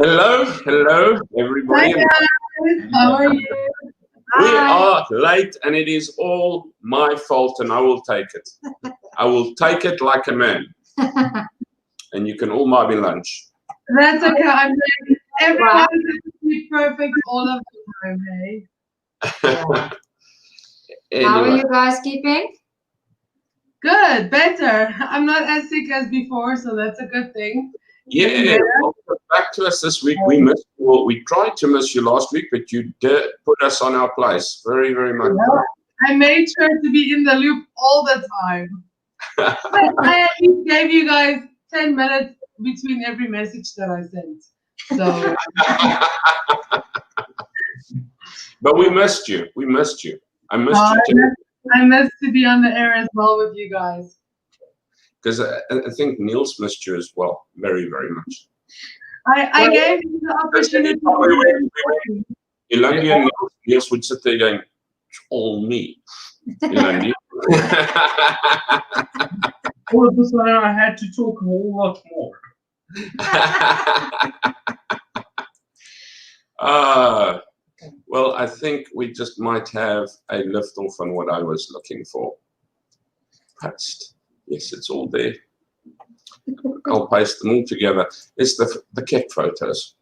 Hello, everybody. Hi guys, how are you? We are late, and it is all my fault, and I will take it. I will take it like a man. And you can all buy me lunch. That's okay. I'm like, everyone has to be perfect all of the time, hey? Yeah. Anyway, How are you guys keeping? Good, better. I'm not as sick as before, so that's a good thing. yeah, welcome back to us this week. We missed you. Well, we tried to miss you last week, but you did put us on our place. Very, very much. Well, I made sure to be in the loop all the time. I at least gave you guys 10 minutes between every message that I sent. So But we missed you. We missed you. I missed you too. I missed to be on the air as well with you guys. Because I think Niels missed you as well. Very, very much. I gave you the opportunity. Yolandi and Niels would sit there going, "It's all me." Yolandi. All of a sudden, I had to talk a whole lot more. Well, I think we just might have a lift off on what I was looking for. Post. Yes, it's all there. I'll paste them all together. It's the KEP photos.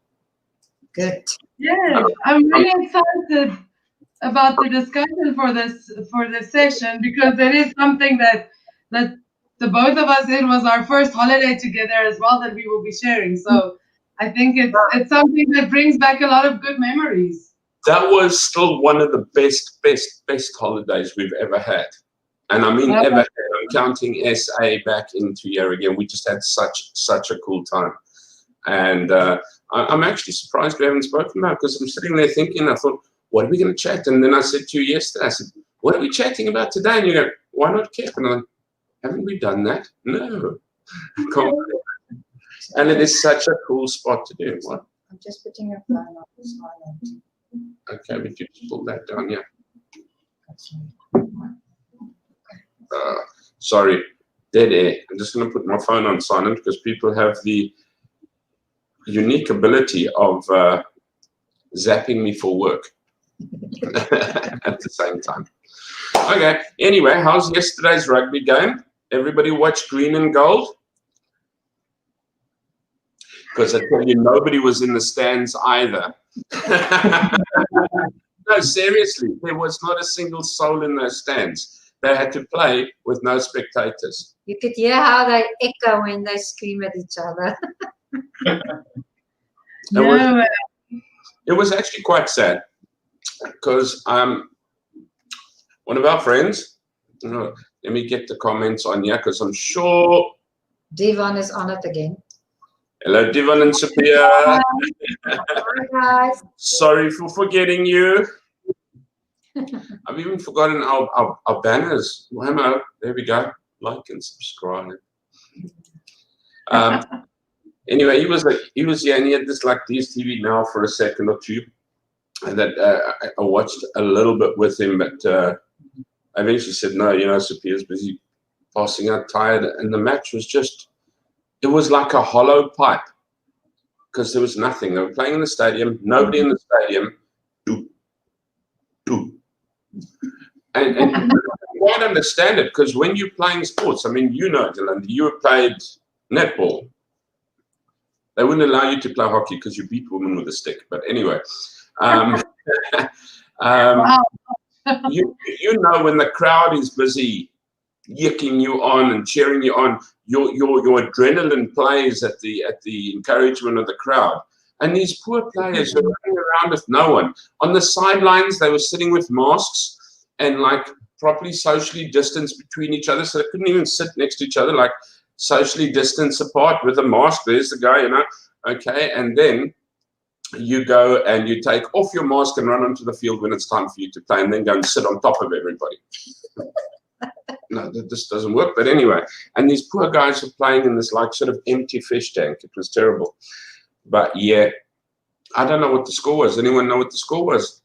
Good. Yes, I'm really excited about the discussion for this session because it is something that the both of us, it was our first holiday together as well that we will be sharing. So I think it's something that brings back a lot of good memories. That was still one of the best holidays we've ever had. And I mean ever had. I'm counting SA back into here again. We just had such a cool time. And I'm actually surprised we haven't spoken about it because I'm sitting there thinking, I thought, what are we going to chat? And then I said to you yesterday, I said, what are we chatting about today? And you go, why not KEP? And I'm like, haven't we done that? No. And it is such a cool spot to do. What? I'm just putting your phone on silent. Okay, we can just pull that down, yeah. Sorry, dead air. I'm just going to put my phone on silent because people have the unique ability of zapping me for work at the same time. Okay, anyway, how's yesterday's rugby game? Everybody watched green and gold? Because I tell you, nobody was in the stands either. No, seriously, there was not a single soul in those stands. They had to play with no spectators. You could hear how they echo when they scream at each other. It was actually quite sad because one of our friends, let me get the comments on here because I'm sure Devon is on it again. Hello, Devon and Sophia. Hi, guys. Sorry for forgetting you. I've even forgotten our banners. Hello, there we go. Like and subscribe. Anyway, he was here and he had this like DSTV now for a second or two, and that I watched a little bit with him, but I eventually said no. Sophia's busy passing out tired, and the match was just. It was like a hollow pipe because there was nothing. They were playing in the stadium, nobody in the stadium. And I don't understand it because when you're playing sports, I mean, Dylan, you played netball. They wouldn't allow you to play hockey because you beat women with a stick. But anyway, you know when the crowd is busy yicking you on and cheering you on, your adrenaline plays at the encouragement of the crowd. And these poor players were running around with no one. On the sidelines, they were sitting with masks and like properly socially distanced between each other. So they couldn't even sit next to each other, like socially distanced apart with a mask. There's the guy, okay. And then you go and you take off your mask and run onto the field when it's time for you to play and then go and sit on top of everybody. No, this doesn't work. But anyway, and these poor guys were playing in this like sort of empty fish tank. It was terrible. But yeah, I don't know what the score was. Anyone know what the score was?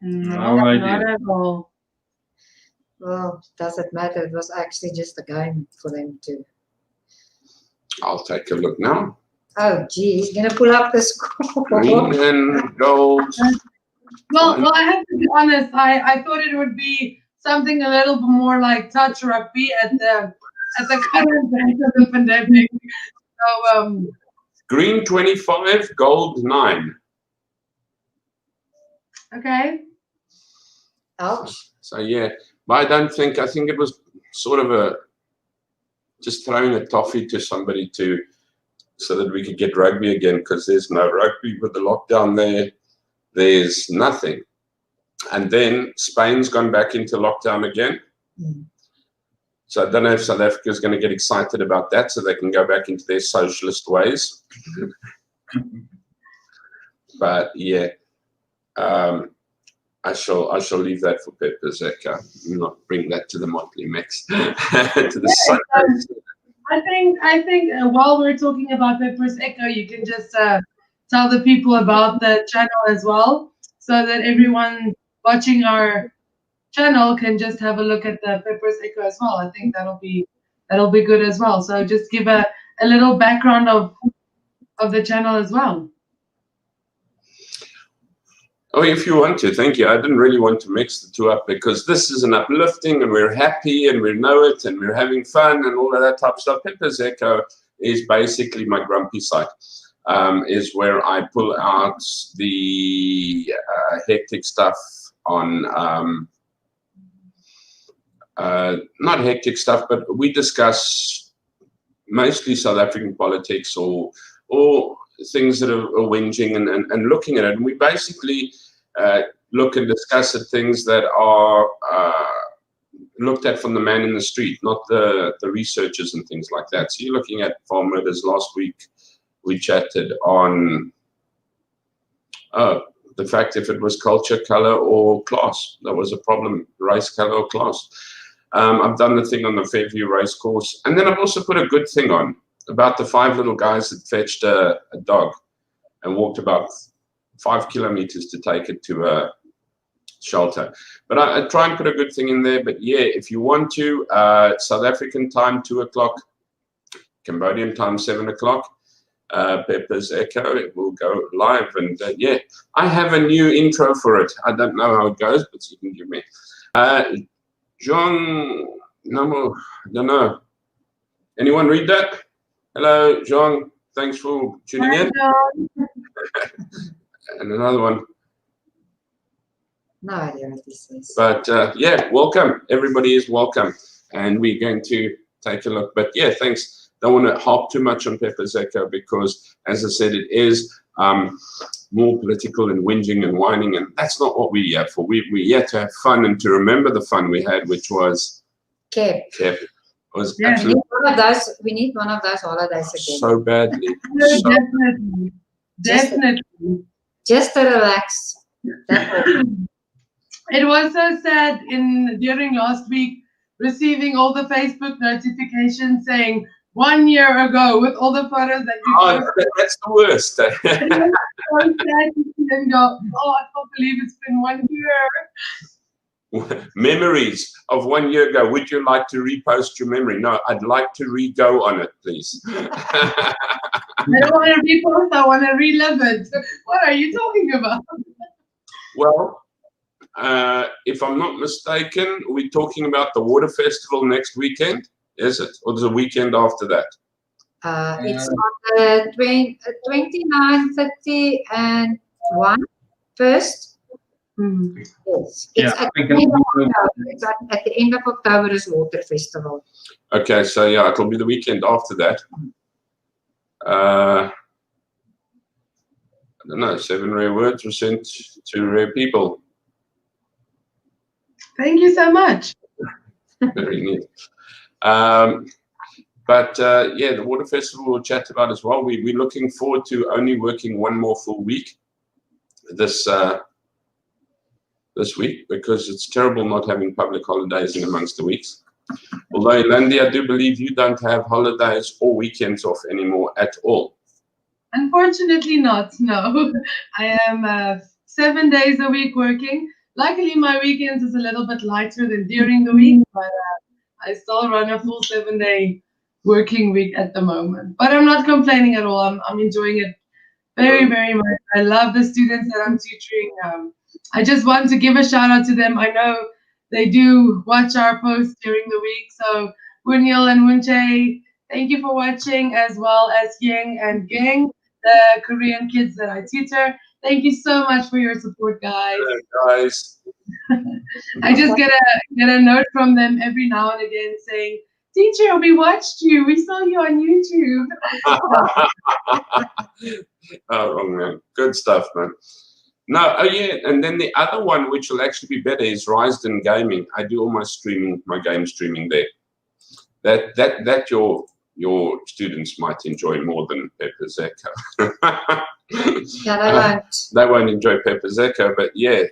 No idea. Not at all. Well, does it matter? It was actually just a game for them to. I'll take a look now. Oh, gee, he's going to pull up the score. Green and gold. Well, I have to be honest. I thought it would be something a little bit more like touch rugby at the current rate of the pandemic. So Green 25, gold 9. okay. Ouch. So yeah, but I think it was sort of just throwing a toffee to somebody so that we could get rugby again, because there's no rugby with the lockdown there. There's nothing. And then Spain's gone back into lockdown again. Mm. So I don't know if South Africa is going to get excited about that so they can go back into their socialist ways. But yeah, I shall leave that for Pepper Zeka. Not bring that to the Motley Mix. To the Sundays. I think while we're talking about Pepper's Echo, you can just tell the people about the channel as well, so that everyone watching our channel can just have a look at the Pepper's Echo as well. I think that'll be good as well. So just give a little background of the channel as well. Oh, if you want to, thank you. I didn't really want to mix the two up because this is an uplifting and we're happy and we know it and we're having fun and all of that type of stuff. Pepper's Echo is basically my grumpy side, is where I pull out the hectic stuff on, not hectic stuff, but we discuss mostly South African politics or things that are whinging and looking at it. And we basically look and discuss at things that are looked at from the man in the street, not the researchers and things like that. So you're looking at farm murders. Last week we chatted on the fact if it was culture, color, or class. That was a problem, race, color, or class. I've done the thing on the Fairview race course. And then I've also put a good thing on about the 5 little guys that fetched a dog and walked about 5 kilometers to take it to a shelter. But I try and put a good thing in there. But yeah, if you want to, South African time, 2 o'clock, Cambodian time, 7 o'clock, Pepper's Echo, it will go live. And yeah, I have a new intro for it. I don't know how it goes, but you can give me. Jean, no, I don't know. Anyone read that? Hello, Jean. Thanks for tuning in. And another one. No idea what this is. But yeah, welcome. Everybody is welcome. And we're going to take a look. But yeah, thanks. Don't want to harp too much on Pepper's Echo because, as I said, it is more political and whinging and whining. And that's not what we're here for. We're here to have fun and to remember the fun we had, which was KEP. KEP. Was Yeah. We need one of those holidays again. so badly. Definitely. Just to relax. That's all. It was so sad during last week receiving all the Facebook notifications saying 1 year ago with all the photos that you posted. That's the worst. It was so sad to see them go, oh, I can't believe it's been 1 year. Memories of 1 year ago. Would you like to repost your memory? No, I'd like to re-go on it, please. I don't want to repost, I want to relive it. What are you talking about? Well, if I'm not mistaken, we're talking about the Water Festival next weekend, is it? Or the weekend after that? It's on the 29, 30, and 1 first. Yes. It's at the end of October. It's at the end of October is Water Festival. Okay, so yeah, it'll be the weekend after that. I don't know, 7 rare words were sent to rare people. Thank you so much. Very neat. But yeah, the Water Festival we'll chat about as well. We're looking forward to only working 1 more full week this week because it's terrible not having public holidays in amongst the weeks. Although, Landy, I do believe you don't have holidays or weekends off anymore at all. Unfortunately not, no. I am 7 days a week working. Luckily, my weekends is a little bit lighter than during the week, but I still run a full 7-day working week at the moment. But I'm not complaining at all. I'm enjoying it very, very much. I love the students that I'm tutoring. I just want to give a shout out to them. I know they do watch our posts during the week. So Wunyil and Wunche, thank you for watching, as well as Ying and Ging, the Korean kids that I tutor. Thank you so much for your support, guys. Hello, guys. I just get a note from them every now and again saying, "Teacher, we watched you. We saw you on YouTube." Oh, wrong, man. Good stuff, man. No, oh yeah, and then the other one, which will actually be better, is Risden Gaming. I do all my streaming, my game streaming there. That your students might enjoy more than Pepper Zeka. Yeah, they won't enjoy Pepper Zeka, but yeah,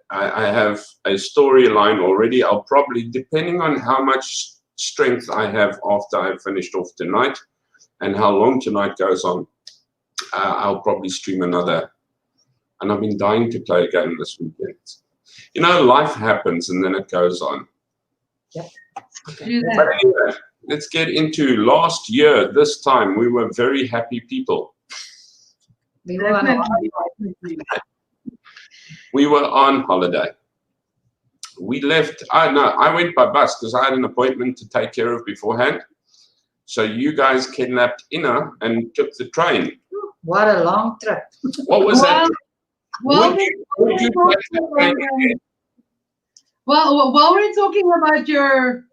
I have a storyline already. I'll probably, depending on how much strength I have after I've finished off tonight and how long tonight goes on, I'll probably stream another. And I've been dying to play a game this weekend. You know, life happens and then it goes on. Yep. But anyway, let's get into last year. This time we were very happy people. We were on holiday. We left. I went by bus because I had an appointment to take care of beforehand. So you guys kidnapped Ina and took the train. What a long trip. What was that? While we're talking about your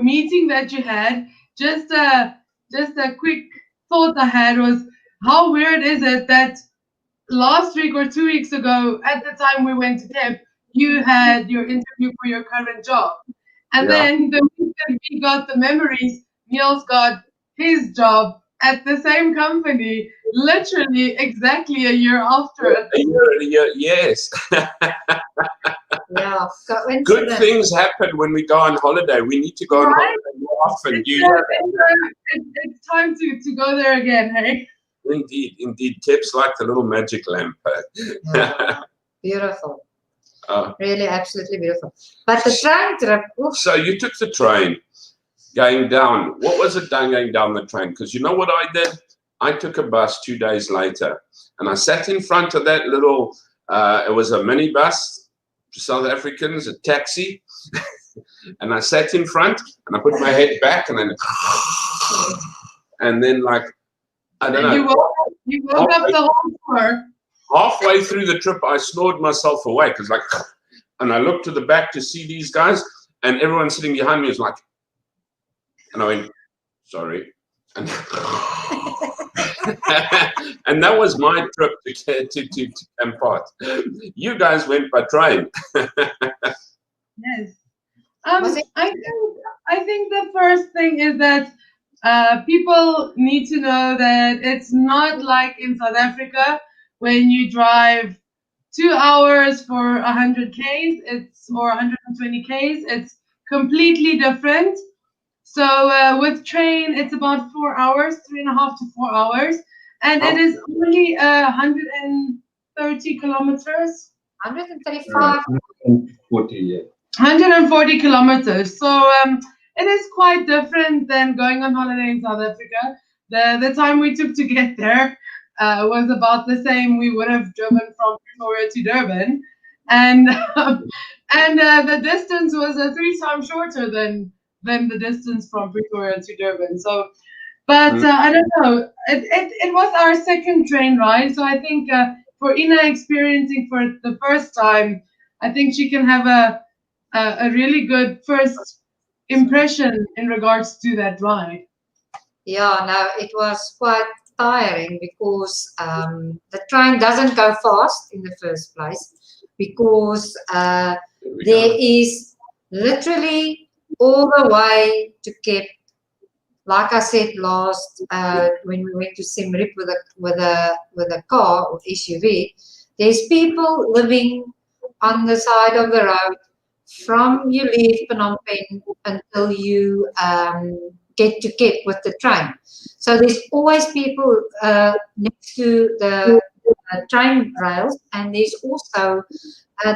meeting that you had, just a quick thought I had was, how weird is it that last week or 2 weeks ago, at the time we went to KEP, you had your interview for your current job, and then the week that we got the memories, Niels got his job at the same company, literally exactly a year after. A year, yes. Yeah, good things happen when we go on holiday. We need to go on holiday more often. It's time to go there again, hey? Indeed. KEP's like the little magic lamp. Yeah, beautiful. Really, absolutely beautiful. But the train trip. Oof. So you took the train going down. What was it going down the train? Because you know what I did? I took a bus 2 days later, and I sat in front of that little. It was a minibus for South Africans, a taxi, and I sat in front, and I put my head back, and then like I don't know. You woke up the whole tour. Halfway through the trip, I snored myself awake because and I looked to the back to see these guys, and everyone sitting behind me was like, and I went, sorry, and, and that was my trip to Kampot. You guys went by train. Yes. I think the first thing is that people need to know that it's not like in South Africa when you drive 2 hours for 100 Ks, or 120 Ks. It's completely different. So with train, it's about 4 hours, 3.5 to 4 hours, and it is only 130 kilometers. 135. 140, yeah. 140 kilometers. So it is quite different than going on holiday in South Africa. The time we took to get there was about the same we would have driven from Pretoria to Durban, and the distance was 3 times shorter than the distance from Pretoria to Durban. So, but I don't know. It was our second train ride, so I think for Ina experiencing for the first time, I think she can have a really good first impression in regards to that ride. Yeah, no, it was quite tiring because the train doesn't go fast in the first place, because there is literally all the way to KEP. Like I said last, when we went to Siem Reap with a car or SUV, there's people living on the side of the road from you leave Phnom Penh until you get to KEP with the train. So there's always people next to the train rails, and there's also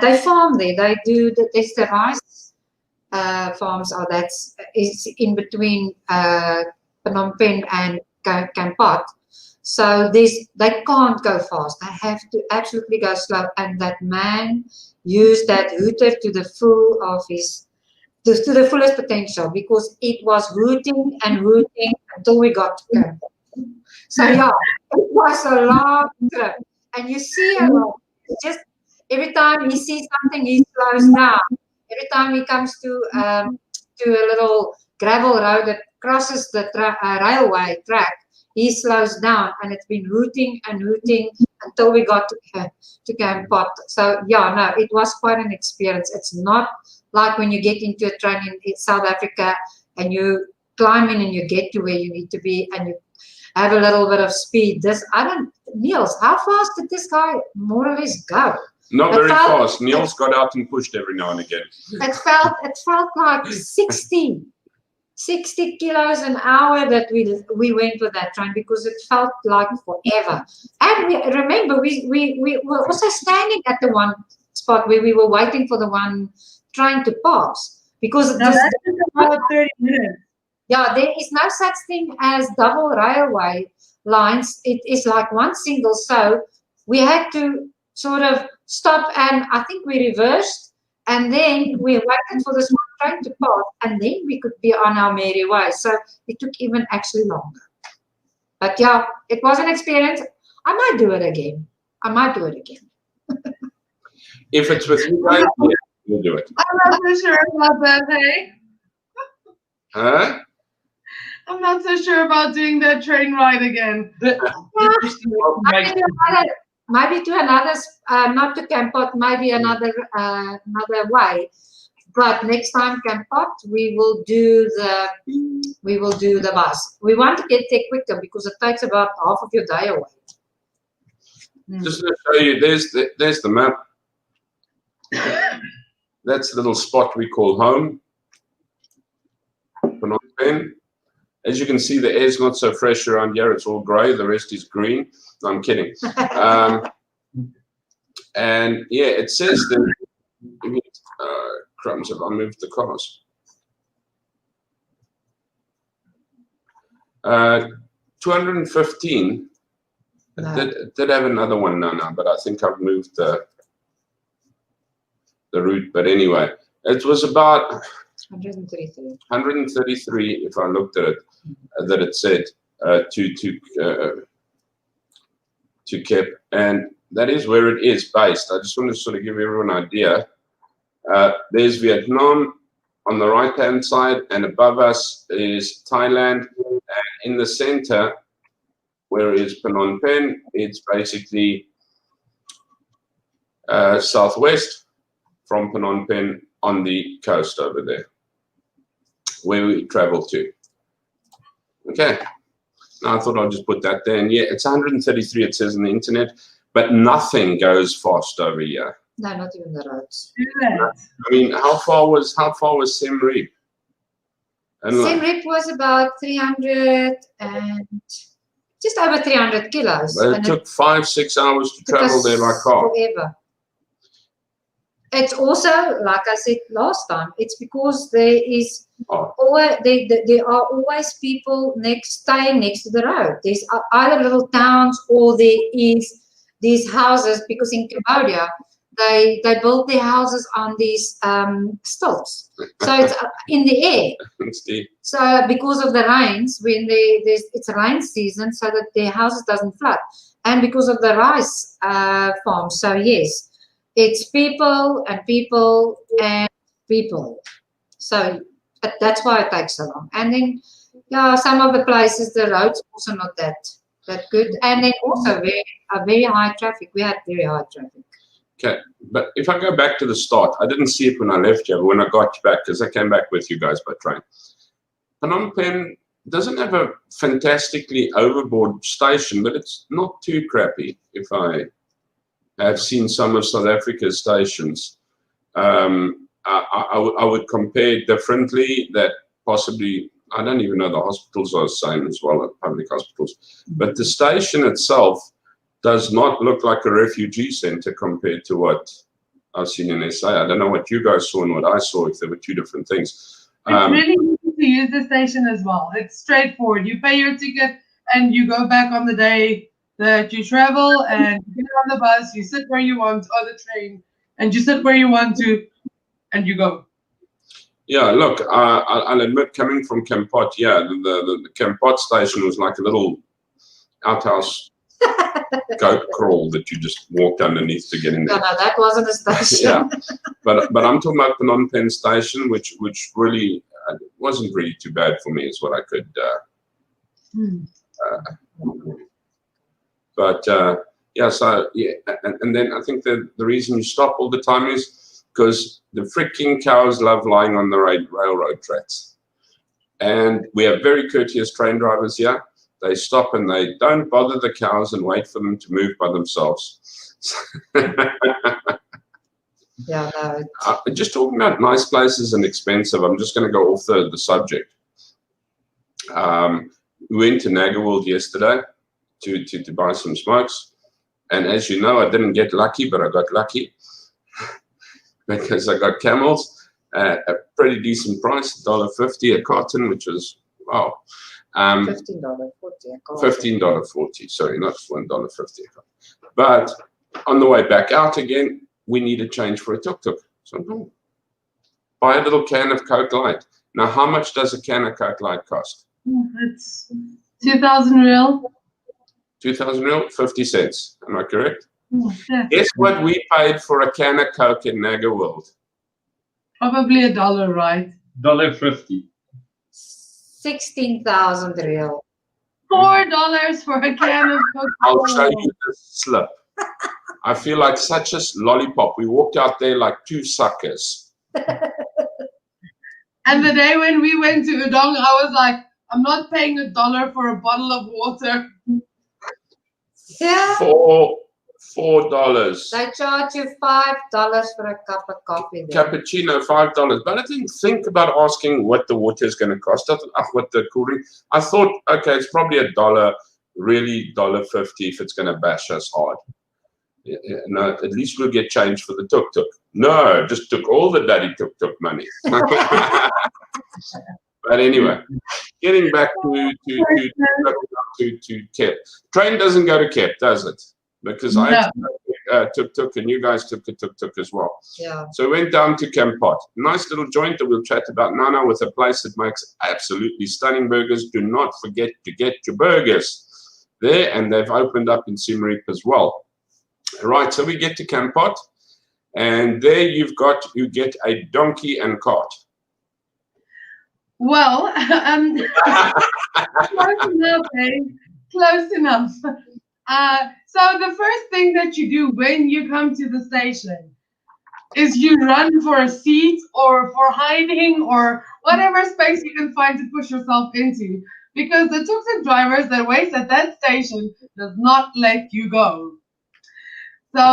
they farm there. There's the rice farms are is in between Phnom Penh and Kampot. So they can't go fast. They have to absolutely go slow. And that man used that hooter to the full of his, to the fullest potential, because it was hooting and hooting until we got to Kampot. So yeah, it was a long trip. And you see a lot. Just every time he sees something, he slows down. Every time he comes to a little gravel road that crosses the railway track, he slows down, and it's been hooting and hooting until we got to Kampot. So yeah, no, it was quite an experience. It's not like when you get into a train in South Africa and you climb in and you get to where you need to be and you have a little bit of speed. Niels, how fast did this guy more or less go? Not very fast. Niels got out and pushed every now and again. It felt like 60 kilos an hour that we went with that train, because it felt like forever. And we were also standing at the one spot where we were waiting for the one train to pass, because now that took about 30 minutes. Yeah, there is no such thing as double railway lines. It is like one single. So we had to sort of stop, and I think we reversed, and then we waited for this one train to pass, and then we could be on our merry way. So it took even actually longer. But yeah, it was an experience. I might do it again. If it's with you guys, yeah, we'll do it. I'm not so sure about that, hey? Huh? I'm not so sure about doing that train ride again. Maybe to another, not to Kampot, maybe another way. But next time Kampot, we will do the bus. We want to get there quicker because it takes about half of your day away. Just to show you, there's the map. That's the little spot we call home. Phnom Penh. As you can see, the air's not so fresh around here. It's all grey. The rest is green. No, I'm kidding. And yeah, it says that. Crumbs, have I moved the cars? 215. No. Did have another one now, but I think I've moved the route. But anyway, it was about 133. 133, if I looked at it, that it said to KEP, and that is where it is based. I just want to sort of give everyone an idea. There's Vietnam on the right-hand side, and above us is Thailand, and in the center, where is Phnom Penh, it's basically southwest from Phnom Penh on the coast over there, where we travel to. Okay, now I thought I'll just put that there, and yeah, it's 133, it says on the internet, but nothing goes fast over here. No, not even the roads. I mean, how far was Siem Reap? Siem Reap was about 300 and just over 300 kilos. But it took 5-6 hours to travel there by car. Forever. It's also, like I said last time, it's because there is there are always people staying next to the road. There's either little towns or there is these houses, because in Cambodia, they built their houses on these stilts, so it's in the air. So because of the rains, when it's rain season, so that their houses doesn't flood, and because of the rice farms. So yes, it's people and people and people. So that's why it takes so long. And then yeah, some of the places the roads also not that good, and then also very high traffic. We had very high traffic. Okay, but if I go back to the start, I didn't see it when I left you, but when I got you back, because I came back with you guys by train. Phnom Penh doesn't have a fantastically overboard station, but it's not too crappy. If I have seen some of South Africa's stations, I would compare differently. That possibly, I don't even know the hospitals are the same as well, at public hospitals, but the station itself does not look like a refugee center compared to what I've seen in SA. I don't know what you guys saw and what I saw, if there were two different things. It's really easy to use the station as well. It's straightforward. You pay your ticket and you go back on the day that you travel, and you get on the bus, you sit where you want, or the train, and you sit where you want to, and you go. Yeah, look, I'll admit, coming from Kampot, yeah, the Kampot station was like a little outhouse goat crawl that you just walked underneath to get in there. No, that wasn't a station. Yeah, but I'm talking about Phnom Penh station, which really wasn't really too bad for me. Is what I could. But yeah, so yeah, and then I think the reason you stop all the time is because the freaking cows love lying on the railroad tracks, and we have very courteous train drivers here. They stop and they don't bother the cows and wait for them to move by themselves. Yeah, no. Just talking about nice places and expensive, I'm just going to go off the subject. We went to Nagaworld yesterday to buy some smokes. And as you know, I didn't get lucky, but I got lucky because I got camels at a pretty decent price, $1.50 a carton, which was, wow. $15.40. $15.40, sorry, not $1.50. But on the way back out again, we need a change for a tuk-tuk. So buy a little can of Coke Light. Now, how much does a can of Coke Light cost? It's 2,000 real. 2,000 real, 50 cents. Am I correct? Yeah. Guess what we paid for a can of Coke in Nagaworld? Probably $1, right? $1.50. 16,000 real. $4 for a can of Coke. I'll show you the slip. I feel like such a lollipop. We walked out there like two suckers. And the day when we went to Udong, I was like, I'm not paying $1 for a bottle of water. Yeah. $4. They charge you $5 for a cup of coffee there. Cappuccino, $5. But I didn't think about asking what the water is going to cost. I thought, what the cool drink. I thought, okay, it's probably $1, really $1.50 if it's going to bash us hard. Yeah, no, at least we'll get change for the tuk-tuk. No, just took all the daddy tuk-tuk money. But anyway, getting back to KEP. Train doesn't go to KEP, does it? Because I tuk-tuk and you guys took a tuk-tuk as well. Yeah. So we went down to Kampot. Nice little joint that we'll chat about now with a place that makes absolutely stunning burgers. Do not forget to get your burgers there, and they've opened up in Siem Reap as well. Right, so we get to Kampot, and there you get a donkey and cart. Well, close enough, eh? Close enough. So the first thing that you do when you come to the station is you run for a seat or for hiding or whatever space you can find to push yourself into, because the tuk-tuk drivers that wait at that station does not let you go. So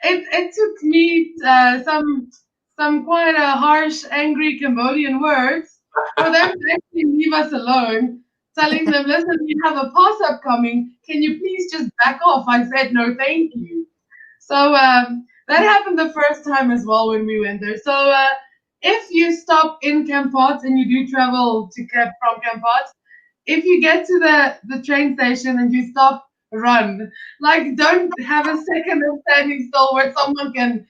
it took me some quite harsh, angry Cambodian words for them to actually leave us alone, telling them, listen, we have a pass-up coming. Can you please just back off? I said, no, thank you. So that happened the first time as well when we went there. So if you stop in Kampot and you do travel to from Kampot, if you get to the train station and you stop, run. Like, don't have a second of standing still where someone can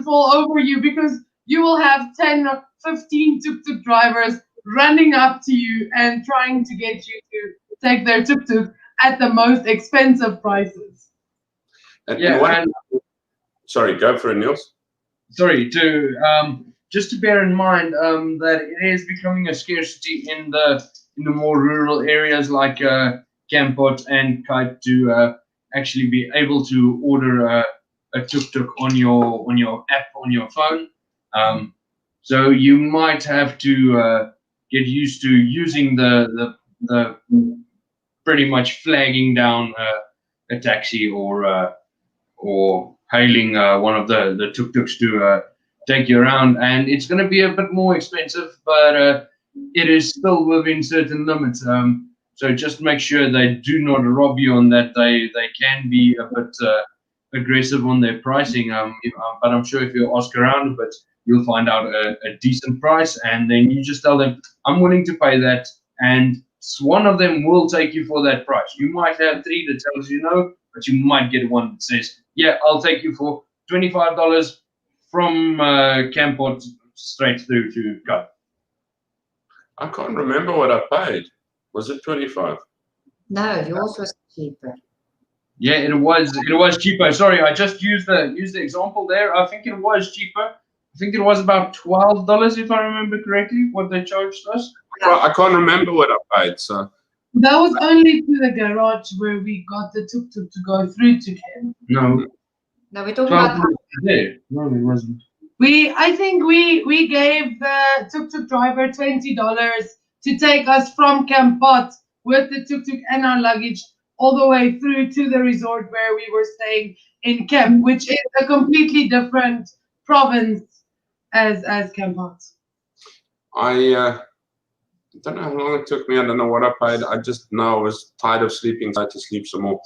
fall over you, because you will have 10 or 15 tuk-tuk drivers running up to you and trying to get you to take their tuk-tuk at the most expensive prices. Sorry, go for it, Niels. Sorry, just to bear in mind that it is becoming a scarcity in the more rural areas like Kampot and Kite to actually be able to order a tuk-tuk on your app on your phone. So you might have to get used to using the pretty much flagging down a taxi or hailing one of the tuk-tuks to take you around, and it's going to be a bit more expensive, but it is still within certain limits. So just make sure they do not rob you on that. They can be a bit aggressive on their pricing. But I'm sure if you ask around, but you'll find out a decent price, and then you just tell them, I'm willing to pay that, and one of them will take you for that price. You might have 3 that tells you no, but you might get one that says, yeah, I'll take you for $25 from Kampot straight through to KEP. I can't remember what I paid. Was it 25? No, yours was cheaper. Yeah, it was cheaper. Sorry, I just used the example there. I think it was cheaper. I think it was about $12, if I remember correctly, what they charged us. I can't remember what I paid. So that was only to the garage where we got the tuk-tuk to go through to KEP. No. No, we're talking about there. No, it wasn't. I think we gave the tuk-tuk driver $20 to take us from Kampot with the tuk-tuk and our luggage all the way through to the resort where we were staying in KEP, which is a completely different province as Kampot. I don't know how long it took me. I don't know what I paid. I just know I was tired of sleeping, so I had to sleep some more.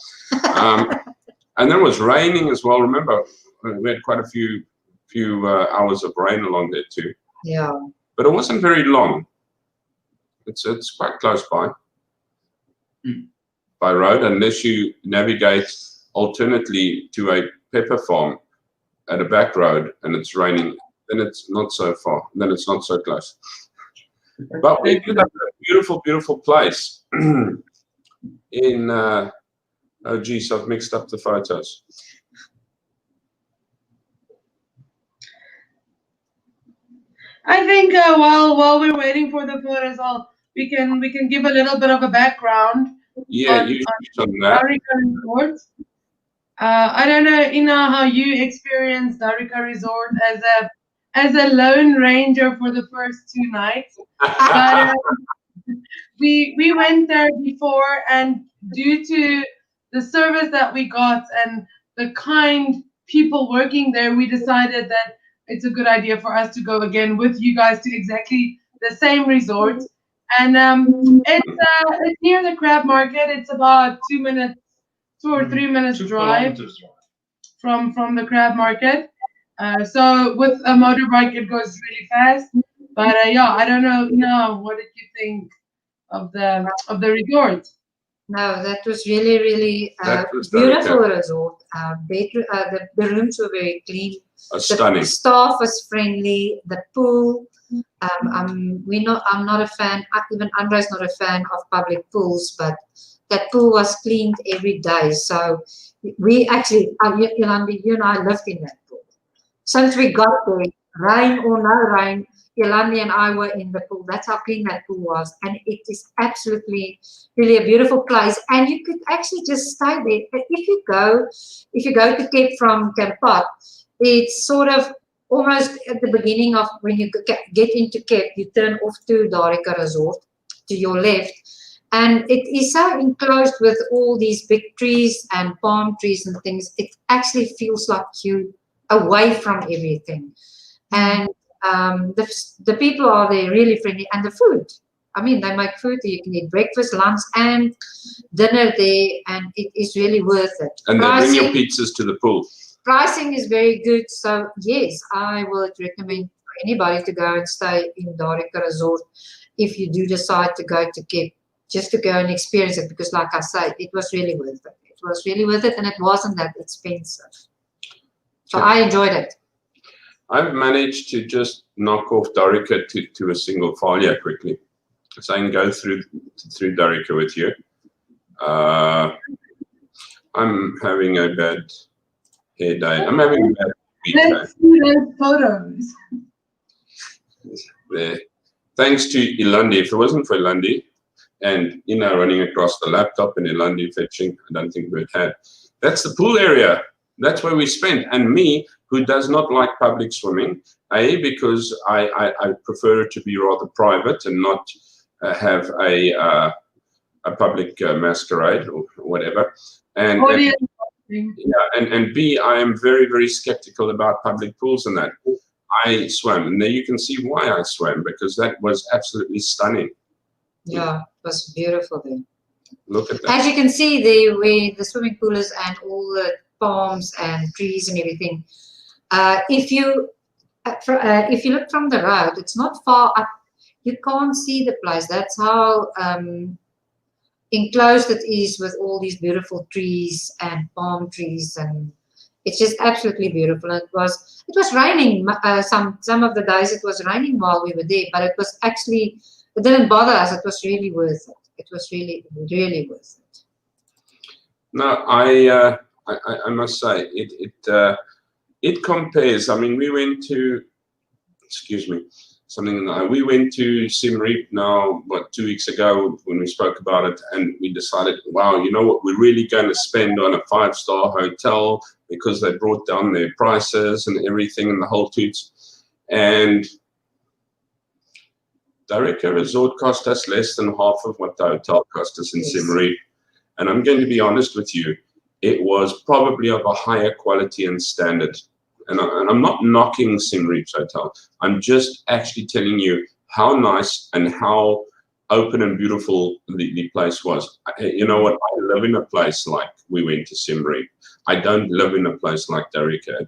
And then it was raining as well. Remember, we had quite a few hours of rain along there too. Yeah. But it wasn't very long. It's quite close by road, unless you navigate alternately to a pepper farm at a back road and it's raining. Then it's not so far. Then it's not so close. But we did have a beautiful, beautiful place in. Oh geez, I've mixed up the photos. I think while we're waiting for the photos, we can give a little bit of a background. Yeah, on that. Darika Resort. I don't know, how you experienced Darika Resort as a lone ranger for the first 2 nights. But we went there before, and due to the service that we got and the kind people working there, we decided that it's a good idea for us to go again with you guys to exactly the same resort. And it's near the crab market. It's about 2 or 3 minutes drive from the crab market. So with a motorbike, it goes really fast. But yeah, I don't know. What did you think of the resort? No, that was really, really beautiful resort. The rooms were very clean. Stunning. The staff was friendly. The pool. I'm not a fan. Even Andre's not a fan of public pools, but that pool was cleaned every day. So we actually, Yolandi, you and I lived in that pool. Since we got there, rain or no rain, Yolandi and I were in the pool. That's how clean that pool was. And it is absolutely really a beautiful place. And you could actually just stay there. But if you go to KEP from Kampot, it's sort of almost at the beginning of when you get into KEP, you turn off to Darika Resort to your left. And it is so enclosed with all these big trees and palm trees and things. It actually feels like you away from everything. And the people are there really friendly, and the food. I mean, they make food. You can eat breakfast, lunch, and dinner there, and it is really worth it. And they bring your pizzas to the pool. Pricing is very good, so yes, I would recommend for anybody to go and stay in Darika Resort if you do decide to go to KEP, just to go and experience it, because like I said, it was really worth it. It was really worth it, and it wasn't that expensive. So I enjoyed it. I've managed to just knock off Darika to a single file here quickly. So I can go through Darika with you. I'm having a bad hair day. I'm having a bad week day. Let's see those photos. There. Thanks to Ilandi. If it wasn't for Ilandi and running across the laptop and Ilandi fetching, I don't think we'd had. That's the pool area. That's where we spent. And me, who does not like public swimming, because I prefer it to be rather private and not have a public masquerade or whatever. And B, I am very, very skeptical about public pools and that. I swam, and there you can see why I swam, because that was absolutely stunning. Yeah, it was beautiful there. Look at that. As you can see there, where the swimming pool is and all the palms and trees and everything. If you look from the road, it's not far up. You can't see the place. That's how enclosed it is with all these beautiful trees and palm trees, and it's just absolutely beautiful. And it was raining some of the days. It was raining while we were there, but it didn't bother us. It was really worth it. It was really, really worth it. No, I must say it compares. I mean, we went to, we went to Siem Reap now, 2 weeks ago when we spoke about it, and we decided, wow, you know what, we're really going to spend on a 5-star hotel because they brought down their prices and everything and the whole toots. And Darika Resort cost us less than half of what the hotel cost us in Siem Reap. And I'm going to be honest with you, it was probably of a higher quality and standard. And I'm not knocking Siem Reap's hotel. I'm just actually telling you how nice and how open and beautiful the place was. You know what? I live in a place like we went to Siem Reap. I don't live in a place like Darika.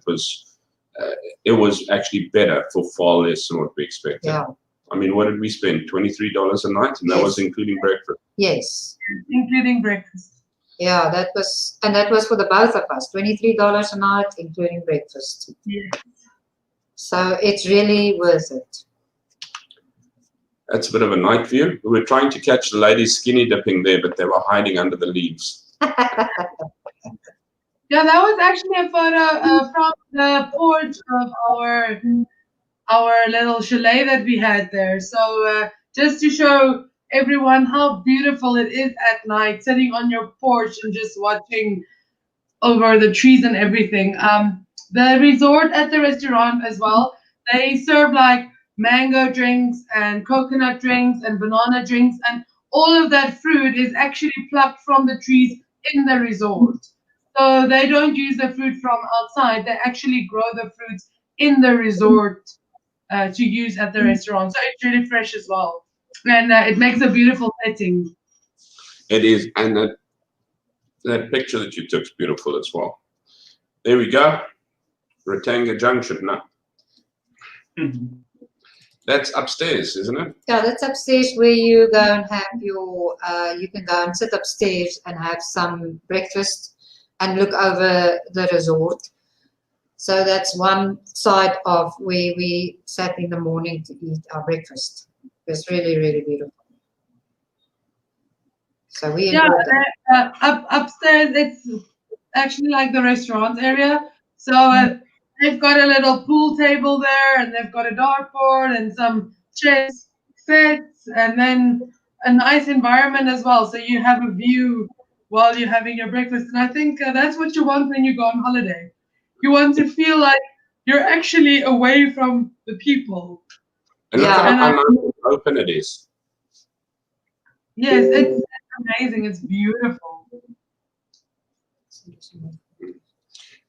It was actually better for far less than what we expected. Yeah. I mean, what did we spend? $23 a night, and that was including breakfast. Yes, including breakfast. Yeah, that was for the both of us. $23 a night, including breakfast. Yeah. So it's really worth it. That's a bit of a night view. We were trying to catch the ladies skinny dipping there, but they were hiding under the leaves. Yeah, that was actually a photo from the porch of our little chalet that we had there. So just to show everyone how beautiful it is at night, sitting on your porch and just watching over the trees and everything. The resort at the restaurant as well, they serve like mango drinks and coconut drinks and banana drinks, and all of that fruit is actually plucked from the trees in the resort. So they don't use the fruit from outside. They actually grow the fruits in the resort to use at the restaurant. So it's really fresh as well. And it makes a beautiful setting. It is. And that picture that you took is beautiful as well. There we go. Ratanga Junction. No. That's upstairs, isn't it? Yeah, that's upstairs where you go and have your, you can go and sit upstairs and have some breakfast and look over the resort. So that's one side of where we sat in the morning to eat our breakfast. It was really, really beautiful. So we enjoyed it. Upstairs, it's actually like the restaurant area. So they've got a little pool table there, and they've got a dartboard and some chess sets, and then a nice environment as well. So you have a view while you're having your breakfast. And I think that's what you want when you go on holiday. You want to feel like you're actually away from the people. And look how open it is. Yes, it's amazing. It's beautiful.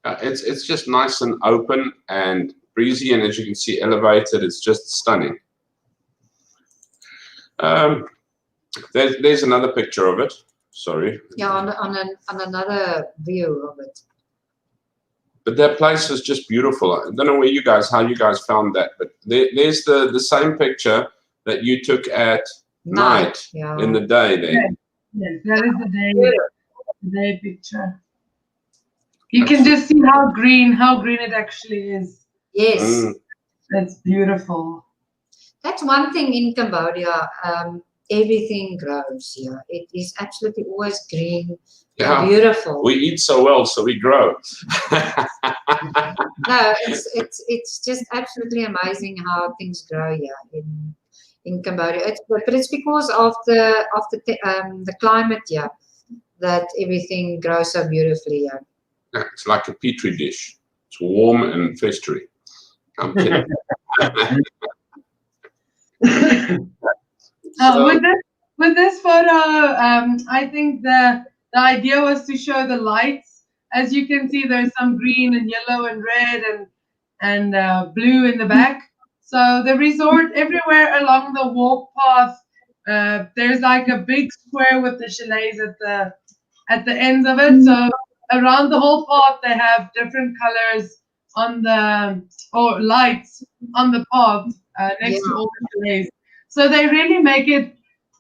It's just nice and open and breezy, and as you can see, elevated. It's just stunning. There's another picture of it. Sorry. Yeah, on another view of it. But that place is just beautiful. I don't know how you guys found that, but there's the same picture that you took at night in the day there. Yes, that is the day picture. You can just see how green it actually is. Yes. That's beautiful. That's one thing in Cambodia. Everything grows here. It is absolutely always green. Yeah, beautiful. We eat so well, so we grow. No, it's just absolutely amazing how things grow here in Cambodia. But it's because of the climate here that everything grows so beautifully here. Yeah, it's like a petri dish. It's warm and festery. I'm kidding. With this photo, I think the idea was to show the lights. As you can see, there's some green and yellow and red and blue in the back. So the resort, everywhere along the walk path, there's like a big square with the chalets at the ends of it. So around the whole path they have different colors on the or lights on the path next to all the chalets. So they really make it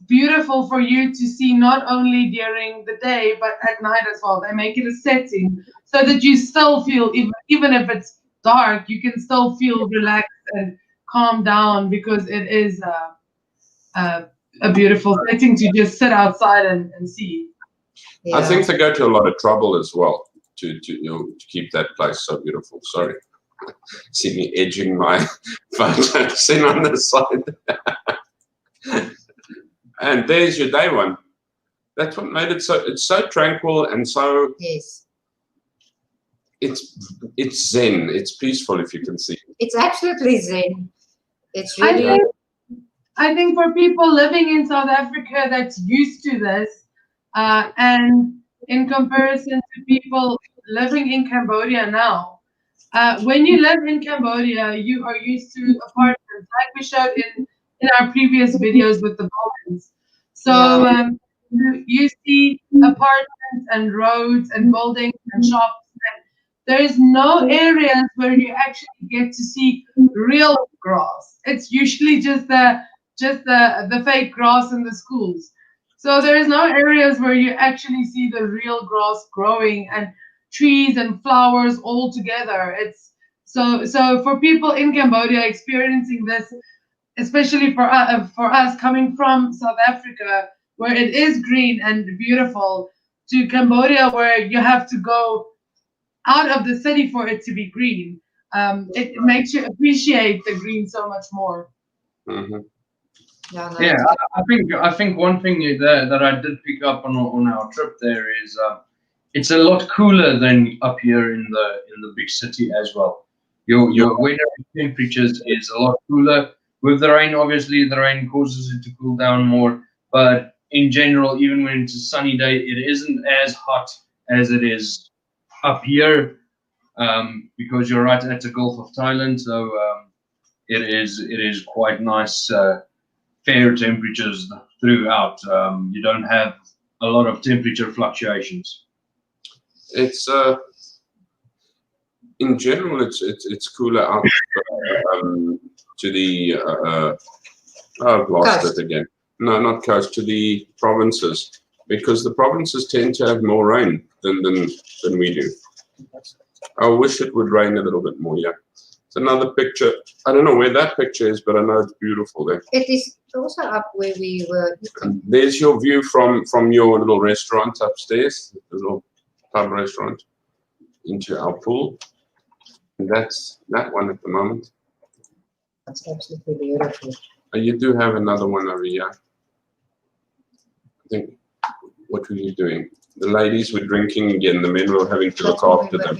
beautiful for you to see not only during the day but at night as well. They make it a setting so that you still feel, even if it's dark, you can still feel relaxed and calm down, because it is a beautiful setting to just sit outside and see. I think they go to a lot of trouble as well to keep that place so beautiful. Sorry, see me edging my photos in on the side. And there's your day one. That's what made it it's so tranquil and so it's zen. It's peaceful, if you can see. It's absolutely zen. It's really. I think for people living in South Africa that's used to this, and in comparison to people living in Cambodia now, when you live in Cambodia, you are used to apartments, like we showed in our previous videos with the buildings. So you see apartments and roads and buildings and shops. And there is no areas where you actually get to see real grass. It's usually just the fake grass in the schools. So there is no areas where you actually see the real grass growing and trees and flowers all together. It's so for people in Cambodia experiencing this, especially for us coming from South Africa, where it is green and beautiful, to Cambodia, where you have to go out of the city for it to be green. It makes you appreciate the green so much more. Mm-hmm. Yeah, I think one thing that I did pick up on our trip there is it's a lot cooler than up here in the big city as well. Your weather temperatures is a lot cooler. With the rain, obviously, the rain causes it to cool down more. But in general, even when it's a sunny day, it isn't as hot as it is up here, because you're right at the Gulf of Thailand. So it is quite nice, fair temperatures throughout. You don't have a lot of temperature fluctuations. It's in general, it's cooler out to the I've lost it again. No, not coast, to the provinces, because the provinces tend to have more rain than we do. I wish it would rain a little bit more. Yeah, it's another picture. I don't know where that picture is, but I know it's beautiful there. It is also up where we were eating. There's your view from your little restaurant upstairs, the little pub restaurant, into our pool. And that's that one at the moment. That's absolutely beautiful. You do have another one over here. I think, what were you doing? The ladies were drinking again, the men were having to look after them.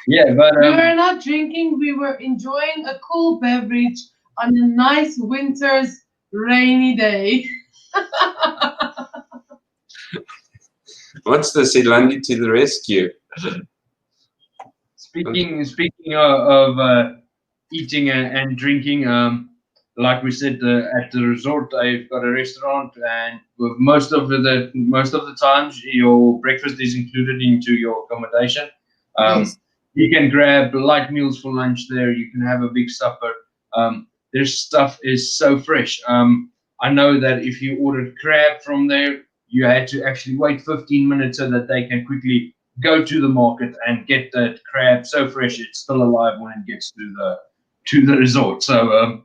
Yeah, but we were not drinking, we were enjoying a cool beverage on a nice winter's rainy day. What's the Silandi to the rescue? Speaking of eating and drinking, like we said, at the resort, I've got a restaurant, and with most of the times, your breakfast is included into your accommodation. Yes. You can grab light meals for lunch there. You can have a big supper. Their stuff is so fresh. I know that if you ordered crab from there, you had to actually wait 15 minutes so that they can quickly go to the market and get that crab so fresh it's still alive when it gets to the resort. So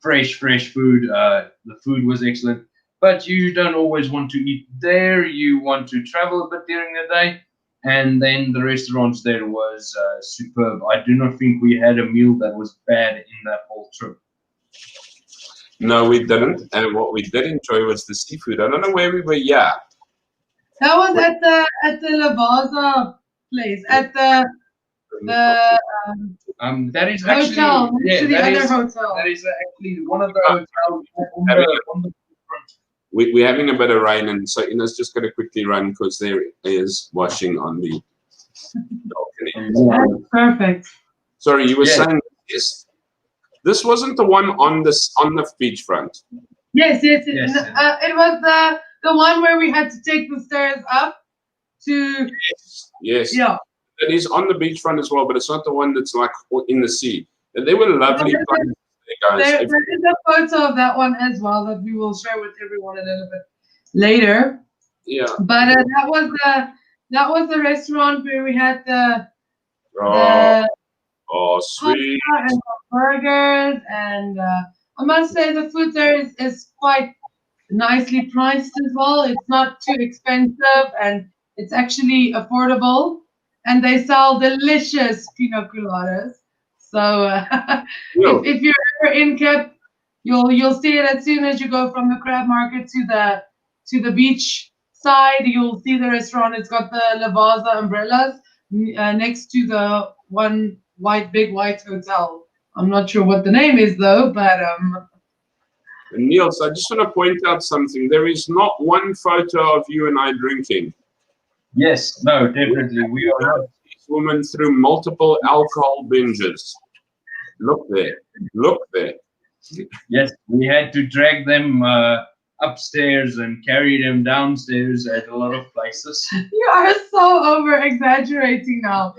fresh food. The food was excellent, but you don't always want to eat there. You want to travel a bit during the day, and then the restaurants there was superb. I do not think we had a meal that was bad in that whole trip. No, we didn't. And what we did enjoy was the seafood. I don't know where we were. Yeah, that was at the Lavaza place, at the that is hotel, actually next to the other hotel. That is actually one of the hotels on the front. We're having a bit of rain, and so Ina's just going to quickly run because there is washing on the balcony. That's perfect. Sorry, you were saying yes. This wasn't the one on the beachfront. Yes. It was the the one where we had to take the stairs up to. Yes. Yeah. It is on the beachfront as well, but it's not the one that's like in the sea. And they were lovely places there, guys. There is a photo of that one as well that we will share with everyone a little bit later. Yeah. But that was the restaurant where we had the sweet. pasta and the burgers, and I must say the food there is quite nicely priced as well. It's not too expensive, and it's actually affordable. And they sell delicious pina coladas. So if you're ever in KEP, you'll see it as soon as you go from the crab market to the beach side. You'll see the restaurant. It's got the Lavazza umbrellas next to the one big white hotel. I'm not sure what the name is though, but Niels, I just want to point out something. There is not one photo of you and I drinking. Yes, no, definitely. We are not. This woman through multiple alcohol binges. Look there. Look there. Yes, we had to drag them upstairs and carry them downstairs at a lot of places. You are so over exaggerating now.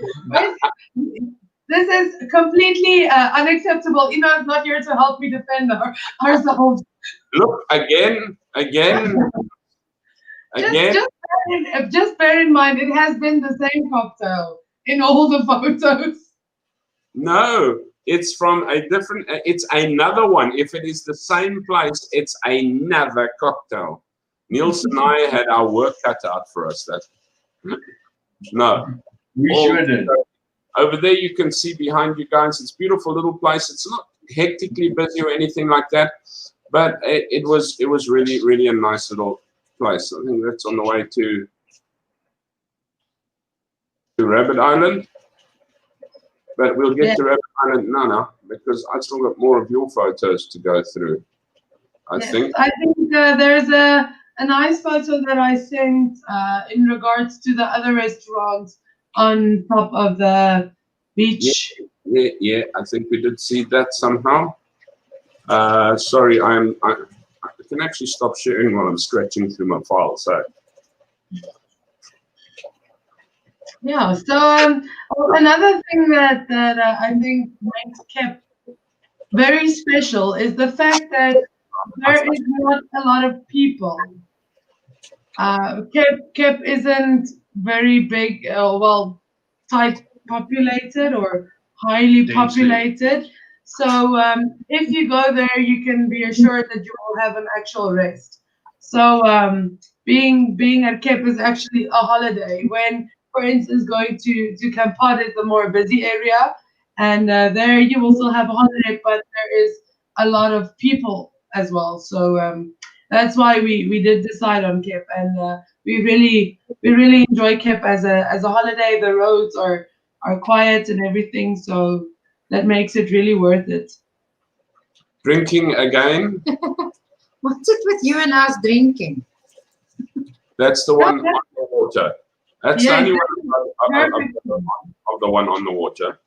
This is completely unacceptable. Ina's not here to help me defend ourselves. Look, again. Just bear in mind, it has been the same cocktail in all the photos. No, it's from a different, it's another one. If it is the same place, it's another cocktail. Niels and I had our work cut out for us. No. We shouldn't. Over there, you can see behind you guys, it's a beautiful little place. It's not hectically busy or anything like that, but it was really, really a nice little place. I think that's on the way to Rabbit Island. But we'll get to Rabbit Island now, because I still got more of your photos to go through. I think there's a nice photo that I sent in regards to the other restaurants on top of the beach. Yeah, I think we did see that somehow. Sorry, I can actually stop sharing while I'm scratching through my files. So. Yeah. So another thing that I think makes KEP very special is the fact that there is not a lot of people. KEP isn't very big, tight populated or highly populated. So if you go there, you can be assured that you will have an actual rest. So being at KEP is actually a holiday. When, for instance, going to Kampot is the more busy area, and there you will still have a holiday, but there is a lot of people as well. So that's why we did decide on KEP, and we really enjoy KEP as a holiday. The roads are quiet and everything, so that makes it really worth it. Drinking again? What's it with you and us drinking? That's the one on the water. That's the only one of the one on the water.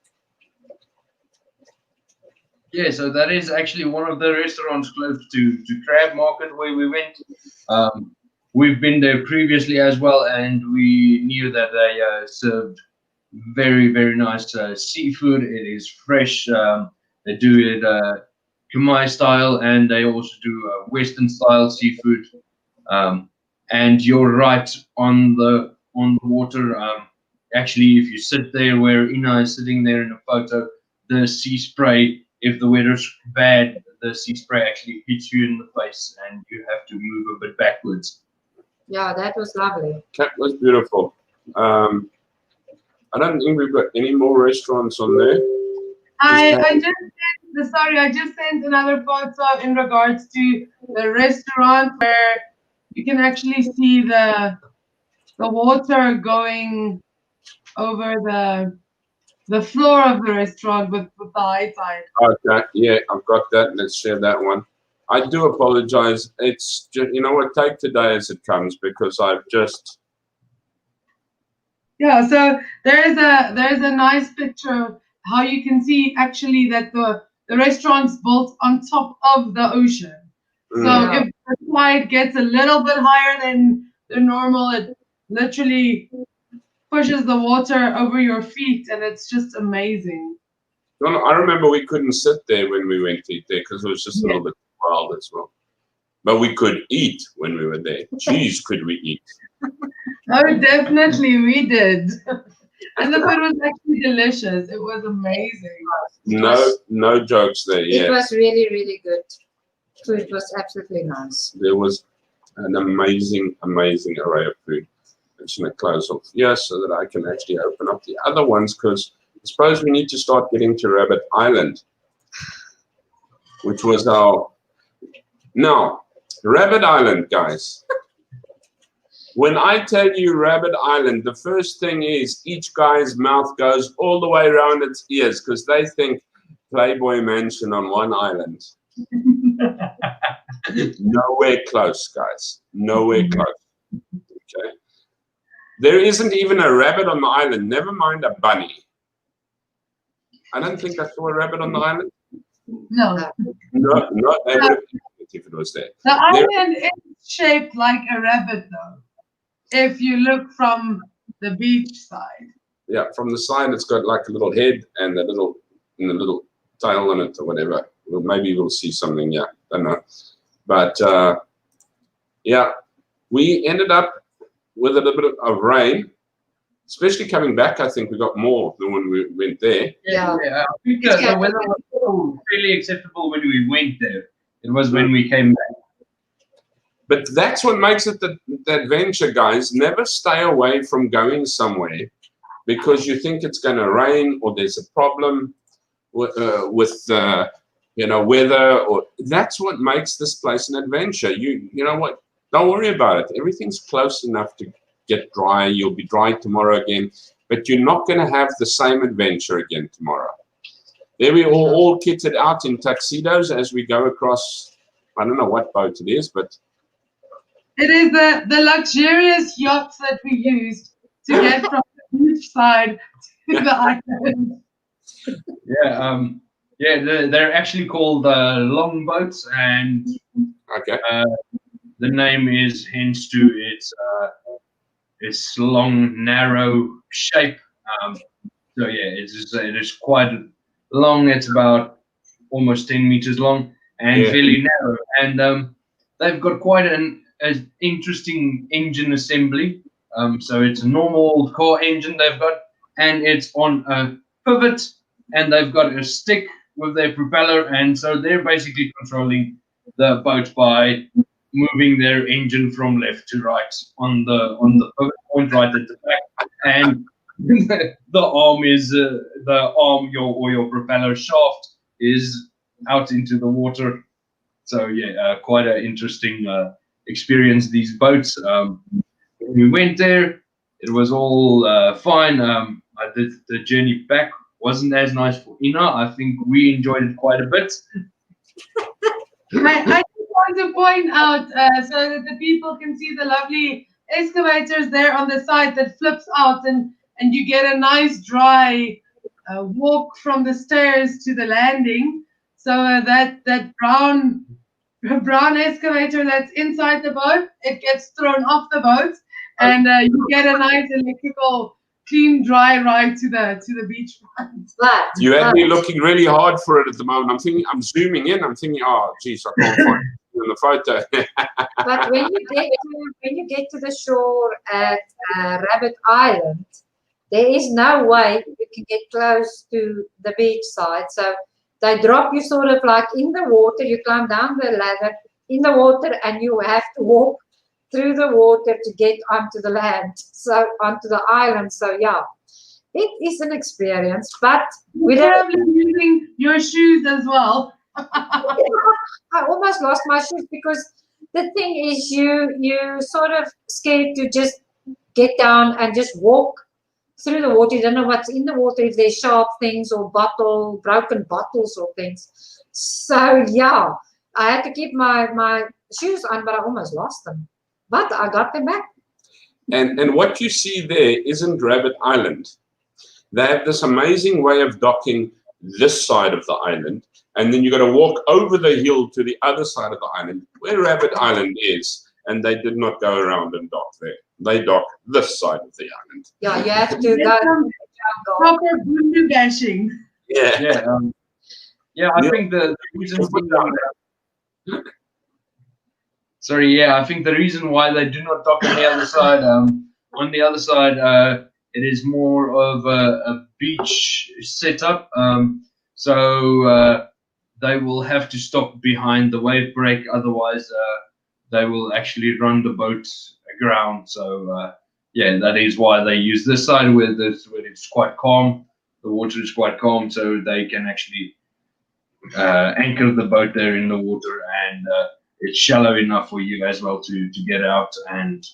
Yeah, so that is actually one of the restaurants close to Crab Market where we went. We've been there previously as well, and we knew that they served very, very nice seafood. It is fresh. They do it Khmer style, and they also do Western style seafood. And you're right on the water. Actually, if you sit there where Ina is sitting there in the photo, the sea spray, if the weather's bad, the sea spray actually hits you in the face, and you have to move a bit backwards. Yeah, that was lovely. That was beautiful. I don't think we've got any more restaurants on there. I just sent another photo in regards to the restaurant where you can actually see the water going over the floor of the restaurant with the high tide. Okay, yeah, I've got that. Let's share that one. I do apologize. It's just, you know what, take today as it comes, because I've just... Yeah, so there's a nice picture of how you can see actually that the restaurant's built on top of the ocean. So if That's why it gets a little bit higher than the normal. It literally pushes the water over your feet, and it's just amazing. No, I remember we couldn't sit there when we went to eat there because it was just a little bit wild as well. But we could eat when we were there. Jeez, could we eat? Oh, definitely we did. And the food was actually delicious. It was amazing. No jokes there. It was really, really good. Food was absolutely nice. There was an amazing array of food. I'm just going to close off here so that I can actually open up the other ones, because I suppose we need to start getting to Rabbit Island, which was our... Now, Rabbit Island, guys. When I tell you Rabbit Island, the first thing is each guy's mouth goes all the way around its ears because they think Playboy Mansion on one island. Nowhere close, guys. Nowhere close. Okay. There isn't even a rabbit on the island, never mind a bunny. I don't think I saw a rabbit on the island. No. No, they would have if it was there. The island is shaped like a rabbit, though, if you look from the beach side. Yeah, from the side, it's got like a little head and a little tail on it or whatever. Well, maybe we'll see something. Yeah, don't know. But yeah, we ended up with a little bit of rain, especially coming back. I think we got more than when we went there. Yeah. I think the weather was still fairly acceptable when we went there. It was when we came back. But that's what makes it the adventure, guys. Never stay away from going somewhere because you think it's going to rain or there's a problem with weather. Or that's what makes this place an adventure. You know what? Don't worry about it. Everything's close enough to get dry. You'll be dry tomorrow again, but you're not going to have the same adventure again tomorrow. There we all kitted out in tuxedos as we go across. I don't know what boat it is, but it is the luxurious yachts that we used to get from the beach side to the island. They're actually called longboats, and okay. The name is hence to its long, narrow shape. So yeah, it is quite long. It's about almost 10 meters long and fairly narrow. And they've got quite an interesting engine assembly. So it's a normal car engine they've got, and it's on a pivot, and they've got a stick with their propeller, and so they're basically controlling the boat by moving their engine from left to right on the pivot point right at the back, and the arm is your propeller shaft is out into the water. So yeah, quite an interesting experience, these boats. When we went there, it was all fine. I did the journey back. Wasn't as nice for Ina. I think we enjoyed it quite a bit. I just want to point out so that the people can see the lovely excavators there on the side that flips out, and you get a nice dry walk from the stairs to the landing. So that brown excavator that's inside the boat, it gets thrown off the boat, and you get a nice electrical clean, dry ride to the beach front. You had me looking really hard for it at the moment. I'm zooming in. I'm thinking, oh, geez, I can't find it in the photo. But when you get to the shore at Rabbit Island, there is no way you can get close to the beach side. So they drop you sort of like in the water. You climb down the ladder in the water, and you have to walk through the water to get onto the land, so onto the island. So yeah, it is an experience, but we're probably using your shoes as well. I almost lost my shoes because the thing is you sort of scared to just get down and just walk through the water. You don't know what's in the water, if there's sharp things or broken bottles or things. So yeah, I had to keep my shoes on, but I almost lost them. But I got them back. And what you see there isn't Rabbit Island. They have this amazing way of docking this side of the island. and then you got to walk over the hill to the other side of the island, where Rabbit Island is. And they did not go around and dock there. They dock this side of the island. Yeah, you have to go to the jungle. Proper blue bashing. Yeah. I think the reason I think the reason why they do not dock on the other side, it is more of a beach setup. So they will have to stop behind the wave break, otherwise they will actually run the boat aground. So that is why they use this side where it's quite calm. The water is quite calm, so they can actually anchor the boat there in the water, and it's shallow enough for you as well to get out and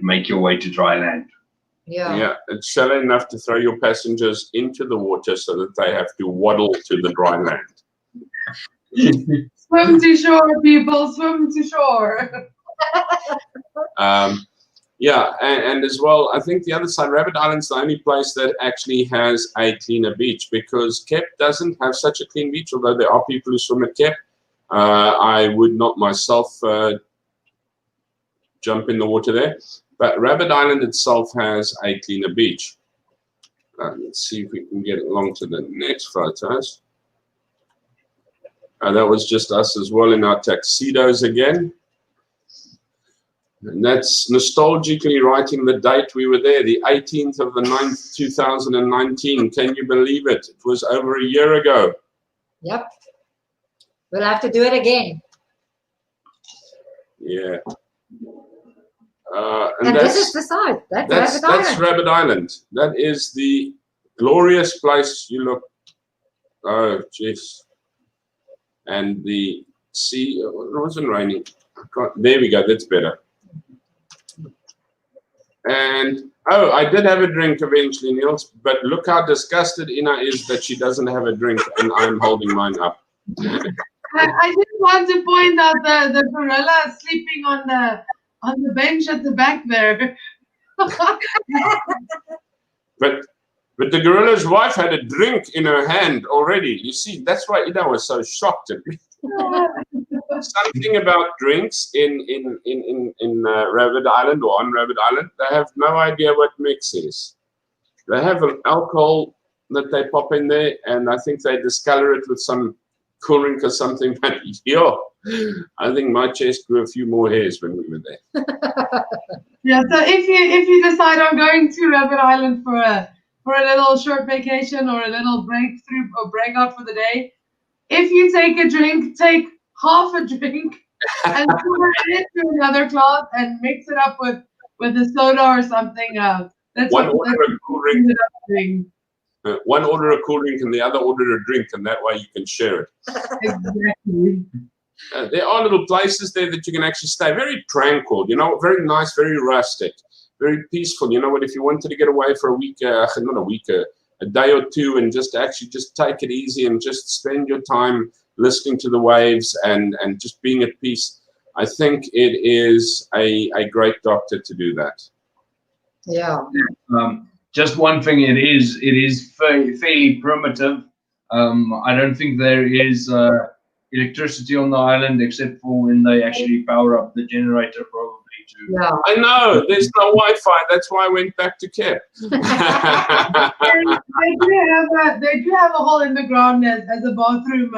make your way to dry land. Yeah, it's shallow enough to throw your passengers into the water so that they have to waddle to the dry land. Swim to shore, people, swim to shore. And as well, I think the other side, Rabbit Island's the only place that actually has a cleaner beach, because KEP doesn't have such a clean beach, although there are people who swim at KEP. I would not myself jump in the water there, but Rabbit Island itself has a cleaner beach. Let's see if we can get along to the next photos. That was just us as well in our tuxedos again. And that's nostalgically writing the date we were there, the 18th of the 9th, 2019. Can you believe it? It was over a year ago. Yep. We'll have to do it again. Yeah. And this is the side. That's Rabbit Island. That is the glorious place. You look. Oh, jeez. And the sea. It wasn't raining. There we go. That's better. And I did have a drink eventually, Niels. But look how disgusted Ina is that she doesn't have a drink, and I'm holding mine up. I just want to point out the gorilla sleeping on the bench at the back there. But the gorilla's wife had a drink in her hand already. You see, that's why Ida was so shocked at me. Something about drinks in Rabbit Island or on Rabbit Island, they have no idea what mix is. They have an alcohol that they pop in there, and I think they discolor it with some cool drink or something. But I think my chest grew a few more hairs when we were there. Yeah, so if you decide on going to Rabbit Island for a little short vacation or a little breakthrough or breakout for the day, if you take a drink, take half a drink and pour it into another cloth and mix it up with a soda or something. One order a cool drink. One order a cool drink and the other order a drink, and that way you can share it. Exactly. There are little places there that you can actually stay. Very tranquil, very nice, very rustic, very peaceful. You know what? If you wanted to get away for a week, not a week, a day or two, and just take it easy and just spend your time listening to the waves and just being at peace, I think it is a great doctor to do that. Yeah. Just one thing, it is fairly primitive. I don't think there is electricity on the island except for when they actually power up the generator, probably. Yeah. I know, there's no Wi-Fi. That's why I went back to KEP. They do have a hole in the ground as a bathroom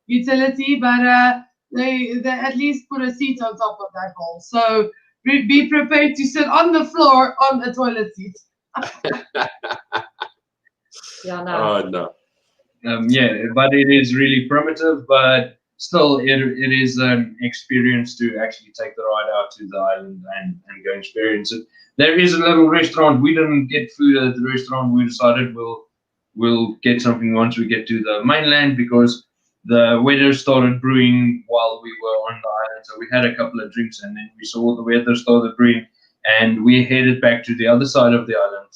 utility, but they at least put a seat on top of that hole. So be prepared to sit on the floor on a toilet seat. Yeah, no. Oh no. But it is really primitive, but still it is an experience to actually take the ride out to the island and go experience it. There is a little restaurant. We didn't get food at the restaurant. We decided we'll get something once we get to the mainland, because the weather started brewing while we were on the island. So we had a couple of drinks, and then we saw the weather started brewing, and we headed back to the other side of the island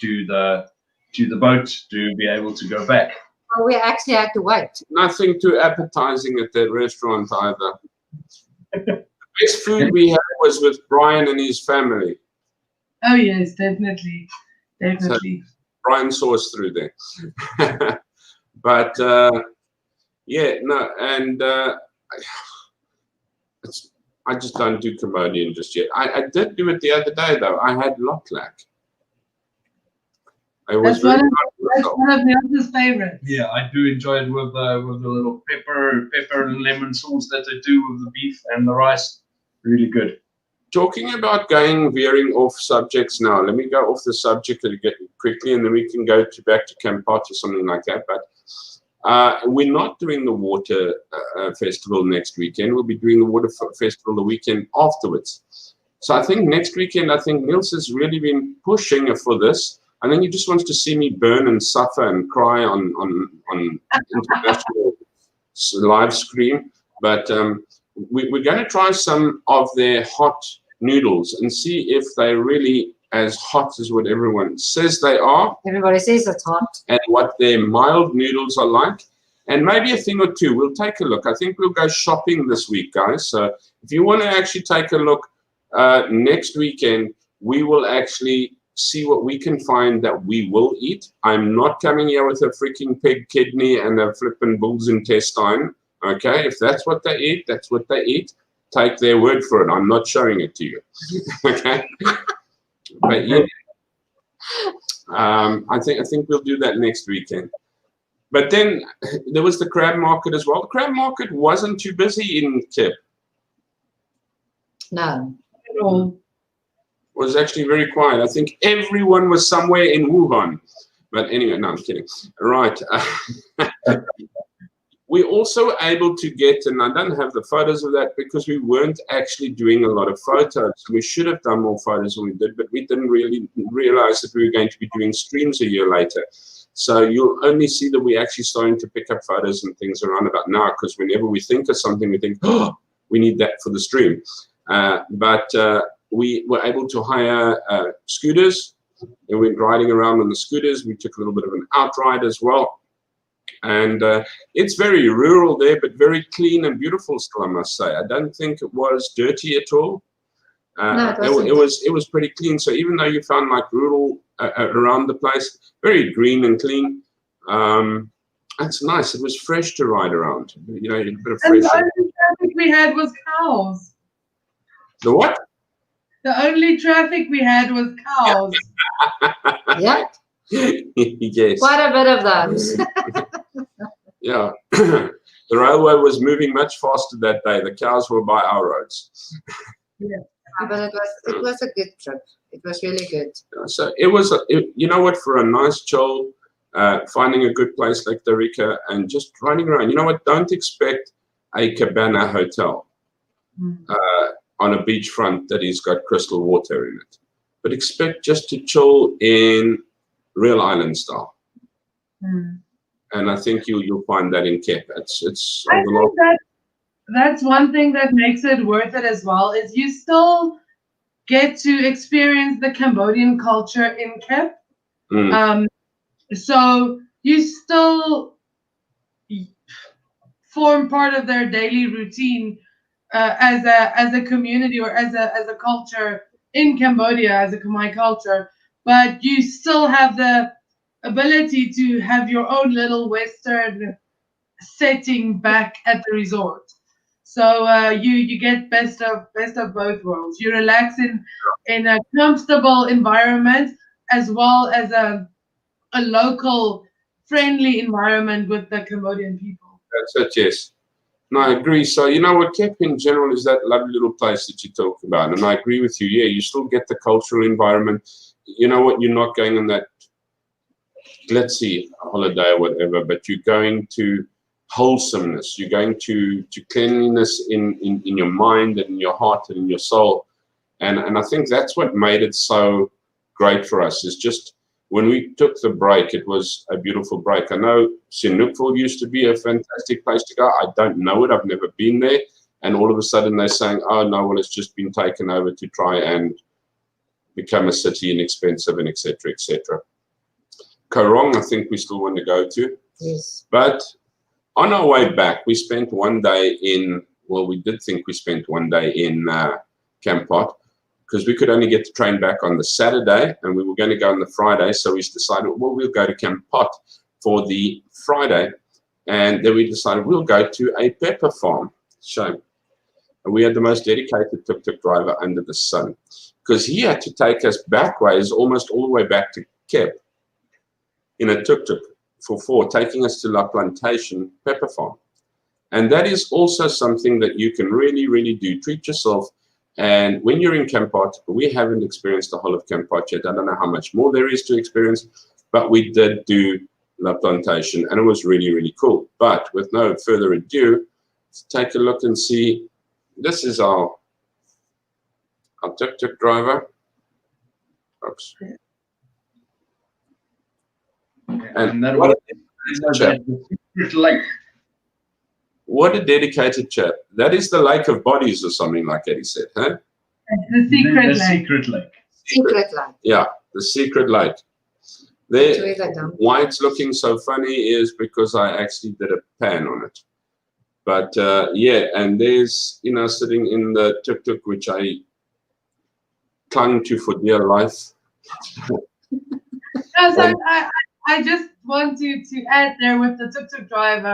to the boat to be able to go back. Well, we actually had to wait. Nothing too appetizing at that restaurant either. The best food we had was with Brian and his family. Oh yes, definitely. So Brian saw us through there. But Yeah, no, and I just don't do Cambodian just yet. I did do it the other day though. I had loklak. I was That's very one of Niels' favorites. Yeah, I do enjoy it with the little pepper and lemon sauce that they do with the beef and the rice. Really good. Talking about veering off subjects now. Let me go off the subject quickly, and then we can go back to Kampot or something like that. But we're not doing the water festival next weekend. We'll be doing the water festival the weekend afterwards. So I think next weekend, Niels has really been pushing for this. I think he just wants to see me burn and suffer and cry on international live stream. But we're going to try some of their hot noodles and see if they're really as hot as what everyone says they are. Everybody says it's hot. And what their mild noodles are like. And maybe a thing or two. We'll take a look. I think we'll go shopping this week, guys. So if you want to actually take a look next weekend, we will actually see what we can find that we will eat. I'm not coming here with a freaking pig kidney and a flippin' bull's intestine. Okay, if that's what they eat, that's what they eat. Take their word for it. I'm not showing it to you. Okay, but yeah, I think we'll do that next weekend. But then there was the crab market as well. The crab market wasn't too busy in KEP. No. Was actually very quiet. I think everyone was somewhere in Wuhan. But anyway, no, I'm kidding. Right. We're also able to get, and I don't have the photos of that because we weren't actually doing a lot of photos. We should have done more photos than we did, but we didn't really realize that we were going to be doing streams a year later. So you'll only see that we're actually starting to pick up photos and things around about now, because whenever we think of something, we think, oh, we need that for the stream. But we were able to hire scooters, and we went riding around on the scooters. We took a little bit of an outride as well. And it's very rural there, but very clean and beautiful still, I must say. I don't think it was dirty at all. No, it was pretty clean. So even though you found like rural around the place, very green and clean, that's nice. It was fresh to ride around. You know, a bit of fresh. And the only traffic we had was cows. The what? The only traffic we had was cows. Yeah. Yes. Quite a bit of those. Yeah. The railway was moving much faster that day. The cows were by our roads. Yeah. But it was a good trip. It was really good. So it was, you know what, for a nice chill, finding a good place like Darica and just riding around. You know what, don't expect a cabana hotel on a beachfront that has got crystal water in it. But expect just to chill in real island style. And I think you'll find that in KEP. It's I think that's one thing that makes it worth it as well, is you still get to experience the Cambodian culture in KEP. So you still form part of their daily routine as a community or as a culture in Cambodia, as a Khmer culture, but you still have the ability to have your own little Western setting back at the resort. So you get best of both worlds. You relax in a comfortable environment as well as a local friendly environment with the Cambodian people. That's it, yes. No, I agree. So, you know what, KEP in general is that lovely little place that you talk about. And I agree with you. Yeah, you still get the cultural environment. You know what, you're not going on that glitzy holiday or whatever, but you're going to wholesomeness. You're going to cleanliness in your mind and in your heart and in your soul. And I think that's what made it so great for us, is just when we took the break, it was a beautiful break. I know Sinukville used to be a fantastic place to go. I don't know it. I've never been there. And all of a sudden they're saying, oh, no, well, it's just been taken over to try and become a city and expensive and et cetera, et cetera. Korong, I think we still want to go to. Yes. But on our way back, we spent one day in, well, we did think we spent one day in Kampot, because we could only get the train back on the Saturday and we were going to go on the Friday. So we decided, well, we'll go to Kampot for the Friday. And then we decided we'll go to a pepper farm. Shame. And we had the most dedicated tuk-tuk driver under the sun, because he had to take us back ways, almost all the way back to KEP in a tuk-tuk for 4, taking us to La Plantation pepper farm. And that is also something that you can really, really do. Treat yourself. And when you're in Kampot, we haven't experienced the whole of Kampot yet. I don't know how much more there is to experience, but we did do La Plantation, and it was really, really cool. But with no further ado, let's take a look and see. This is our tuk-tuk driver. Oops. And that what was the secret lake. What a dedicated chap. That is the lake of bodies or something like that, he said, huh? The secret lake. Secret lake. Secret lake. Yeah, the secret lake. There, why it's looking so funny is because I actually did a pan on it. But yeah, and there's, you know, sitting in the tuk-tuk, which I clung to for dear life. I just want to add there with the tuk-tuk drive.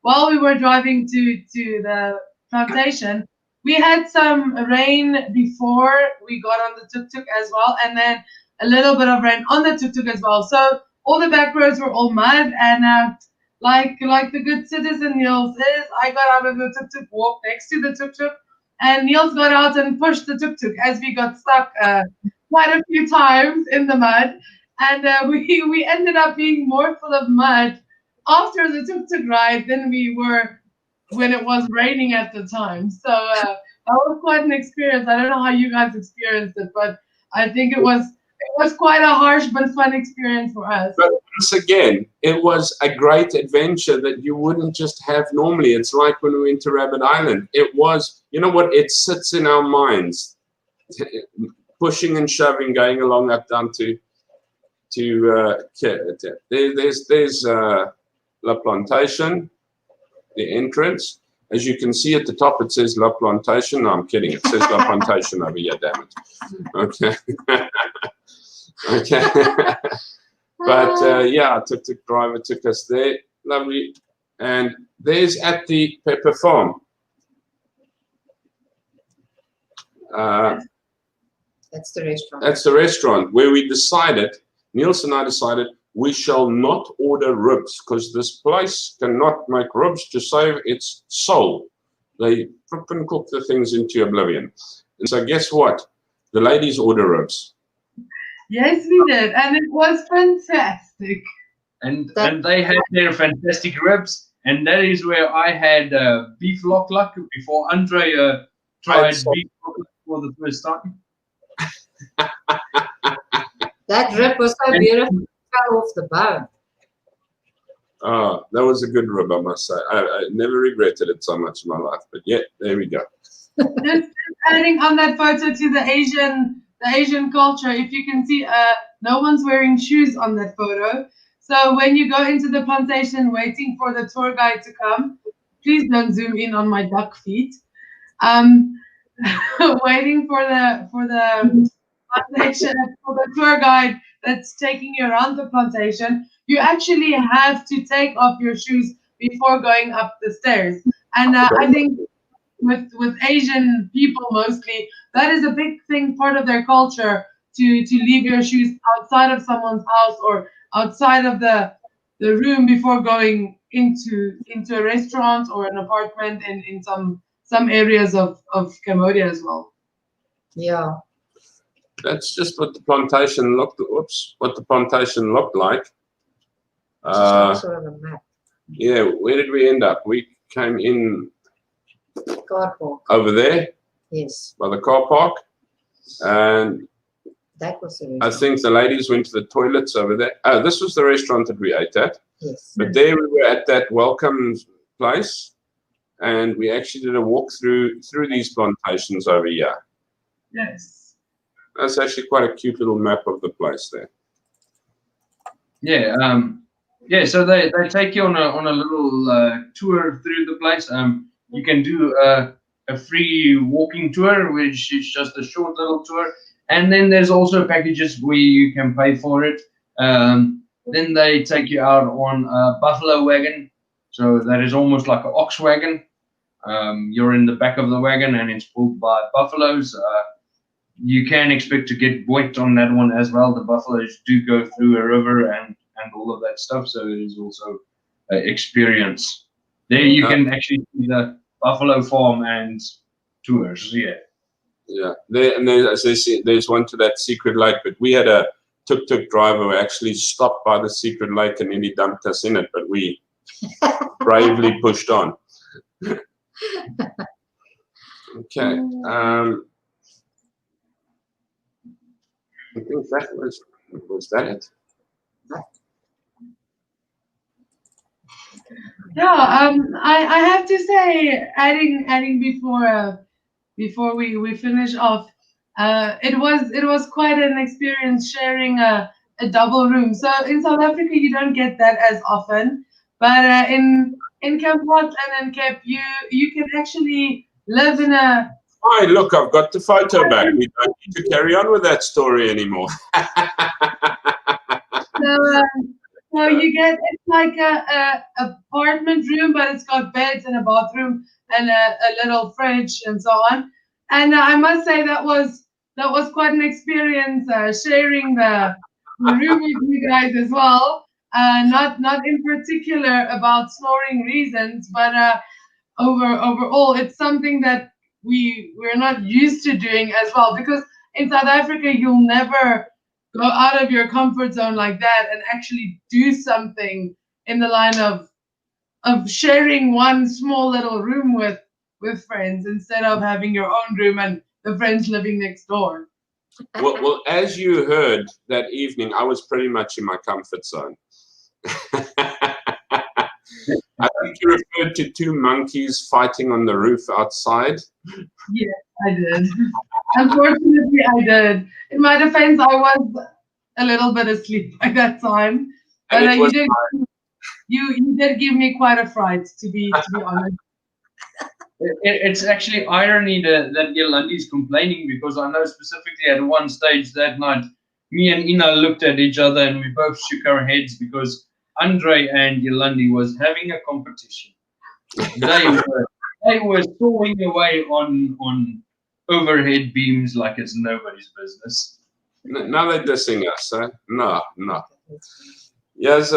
While we were driving to the plantation, we had some rain before we got on the tuk-tuk as well, and then a little bit of rain on the tuk-tuk as well. So all the back roads were all mud, and like the good citizen Niels is, I got out of the tuk-tuk, walked next to the tuk-tuk, and Niels got out and pushed the tuk-tuk as we got stuck quite a few times in the mud, and we ended up being more full of mud after the tuk-tuk ride than we were when it was raining at the time. So that was quite an experience. I don't know how you guys experienced it, but I think it was quite a harsh but fun experience for us. But once again, it was a great adventure that you wouldn't just have normally. It's like when we went to Rabbit Island. It was, you know what, it sits in our minds, pushing and shoving, going along up down to there's La Plantation, the entrance. As you can see at the top, it says La Plantation. No, I'm kidding. It says La Plantation over here, damn it. Okay. Okay. But yeah, tuk-tuk driver took us there. Lovely. And there's at the pepper farm. That's the restaurant. That's the restaurant where we decided, Niels and I decided, we shall not order ribs because this place cannot make ribs to save its soul. They flippin' cook the things into oblivion. And so guess what? The ladies order ribs. Yes, we did, and it was fantastic. And they had their fantastic ribs, and that is where I had beef lock before Andre tried beef lock for the first time. That rib was so beautiful. Fell off the bone. Oh, that was a good rib, I must say. I never regretted it so much in my life. But yeah, there we go. Just adding on that photo to the Asian culture, if you can see, no one's wearing shoes on that photo. So when you go into the plantation waiting for the tour guide to come, please don't zoom in on my duck feet. Waiting for the plantation, for the tour guide that's taking you around the plantation, you actually have to take off your shoes before going up the stairs. And I think with Asian people mostly, that is a big thing, part of their culture, to leave your shoes outside of someone's house or outside of the room before going into a restaurant or an apartment in some areas of Cambodia as well. Yeah. That's just what the plantation looked. What the plantation looked like. Sort of a map. Yeah, where did we end up? We came in Car park. over there. Yes. By the car park, and that was the I think the ladies went to the toilets over there. Oh, this was the restaurant that we ate at. Yes. But there we were at that welcome place, and we actually did a walk through these plantations over here. Yes. That's actually quite a cute little map of the place there. Yeah, yeah. So they take you on a little tour through the place. You can do a free walking tour, which is just a short little tour, and then there's also packages where you can pay for it. Then they take you out on a buffalo wagon So that is almost like an ox wagon. You're in the back of the wagon and it's pulled by buffaloes. You can expect to get wet on that one as well. The buffaloes do go through a river and all of that stuff. So it is also an experience. There you can actually see the buffalo farm and tours. Yeah. Yeah. There's one to that secret lake, but we had a tuk-tuk driver who actually stopped by the secret lake and nearly dumped us in it, but we bravely pushed on. Okay. I think that was that it. Yeah, I have to say, adding before we finish off, it was quite an experience sharing a double room. So in South Africa you don't get that as often, but in Kampot and in KEP you can actually live in a. Hi, look, I've got the photo back. We don't need to carry on with that story anymore. So you get, it's like a apartment room, but it's got beds and a bathroom and a little fridge and so on. And I must say that was quite an experience sharing the room with you guys as well. Not in particular about snoring reasons, but overall it's something that we're not used to doing as well, because in South Africa you'll never go out of your comfort zone like that and actually do something in the line of sharing one small little room with friends instead of having your own room and the friends living next door. Well, as you heard that evening, I was pretty much in my comfort zone. I think you referred to two monkeys fighting on the roof outside. Yes, I did. Unfortunately, I did. In my defense, I was a little bit asleep by that time, but you did give me quite a fright, to be honest. It's actually irony that Yolandi is complaining, because I know specifically at one stage that night, me and Ina looked at each other and we both shook our heads because Andre and Yolandi was having a competition. They were sawing away on overhead beams like it's nobody's business. Now they're dissing us, huh? No. Here's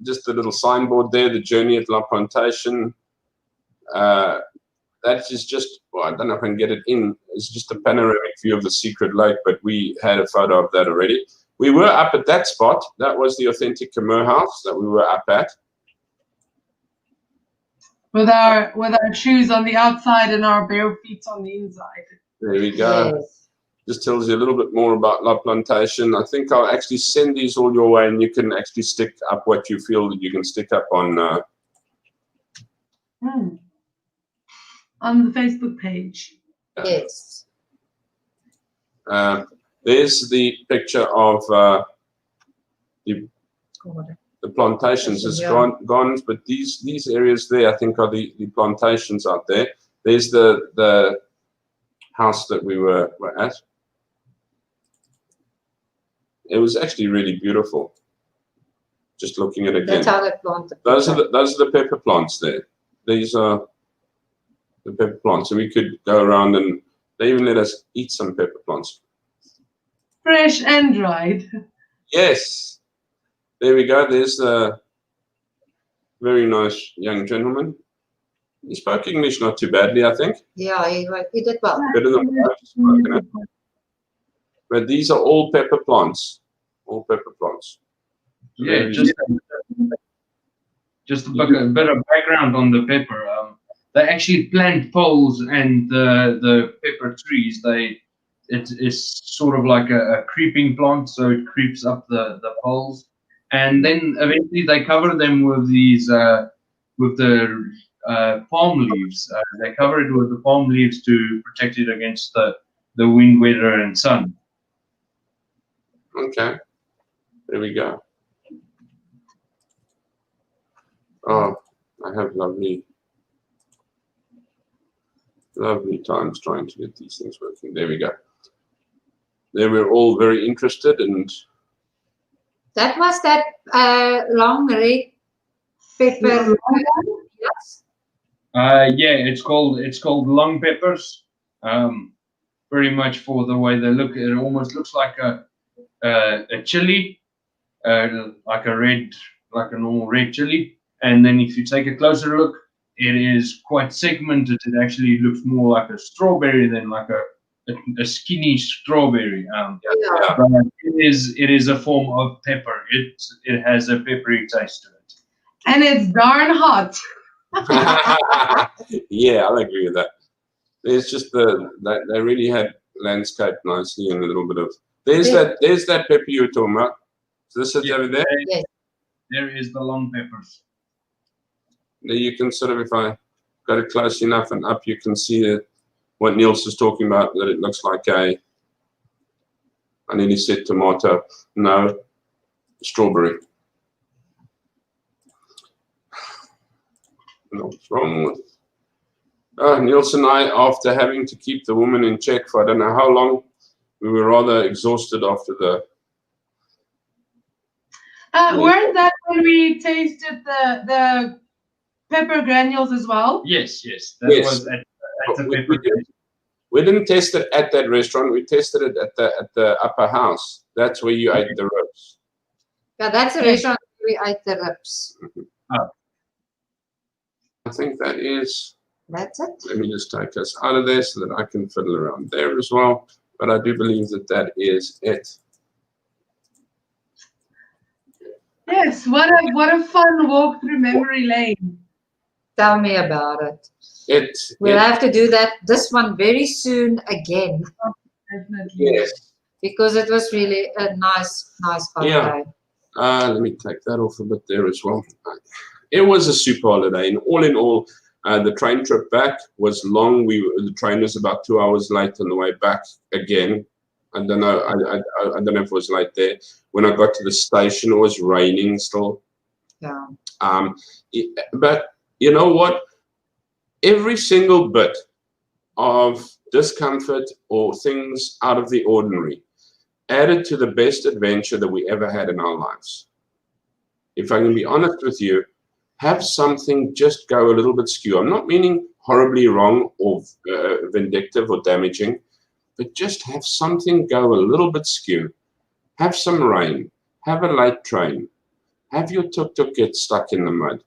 just a little signboard there, the journey at La Plantation. That is just, well, I don't know if I can get it in. It's just a panoramic view of the secret lake, but we had a photo of that already. We were up at that spot. That was the authentic Khmer house that we were up at. With our shoes on the outside and our bare feet on the inside. There we go. Yes. Just tells you a little bit more about La Plantation. I think I'll actually send these all your way, and you can actually stick up what you feel that you can stick up on. On the Facebook page. Yes. There's the picture of the plantations. It's gone, but these areas there, I think, are the plantations out there. There's the house that we were at. It was actually really beautiful. Just looking at it again. That's how they plant the those are the pepper plants there. These are the pepper plants. So we could go around, and they even let us eat some pepper plants. Fresh and dried. Yes. There we go. There's a very nice young gentleman. He spoke English not too badly, I think. Yeah, he did well. Better than what I've spoken it. But these are all pepper plants. All pepper plants. Yeah, just a bit of background on the pepper. They actually plant poles and the pepper trees. It's sort of like a creeping plant, so it creeps up the poles, and then eventually they cover them with these with the palm leaves. They cover it with the palm leaves to protect it against the wind, weather, and sun. Okay. There we go. Oh, I have lovely times trying to get these things working. There we go. They were all very interested, and that was that long red pepper. Yes. Yeah, it's called long peppers. Very much for the way they look. It almost looks like a chili, like a normal red chili. And then if you take a closer look, it is quite segmented. It actually looks more like a strawberry than like a skinny strawberry. Yeah. But it is a form of pepper. It has a peppery taste to it. And it's darn hot. Yeah, I'll agree with that. There's just that they really had landscape nicely and a little bit of there's that pepper you were talking about. Is this it over there? Yes. There is the long peppers. There you can sort of, if I got it close enough and up, you can see that what Niels is talking about, that it looks like I nearly said tomato. No, strawberry. What's wrong with Niels and I, after having to keep the woman in check for I don't know how long, we were rather exhausted after the. Weren't that when we tasted the pepper granules as well? Yes. That was at the pepper. We didn't test it at that restaurant. We tested it at the upper house. That's where you ate the ribs. Yeah, that's a restaurant where we ate the ribs. Oh. I think that is. That's it. Let me just take us out of there so that I can fiddle around there as well. But I do believe that is it. Yes, what a fun walk through memory lane. Tell me about it. We'll have to do this one very soon again. Definitely. Yes. Because it was really a nice holiday. Yeah. Let me take that off a bit there as well. It was a super holiday, and all in all, the train trip back was long. The train was about 2 hours late on the way back again. I don't know. I don't know if it was late there. When I got to the station, it was raining still. Yeah. But you know what? Every single bit of discomfort or things out of the ordinary added to the best adventure that we ever had in our lives. If I can be honest with you, have something just go a little bit skew. I'm not meaning horribly wrong or vindictive or damaging, but just have something go a little bit skew. Have some rain. Have a late train. Have your tuk-tuk get stuck in the mud.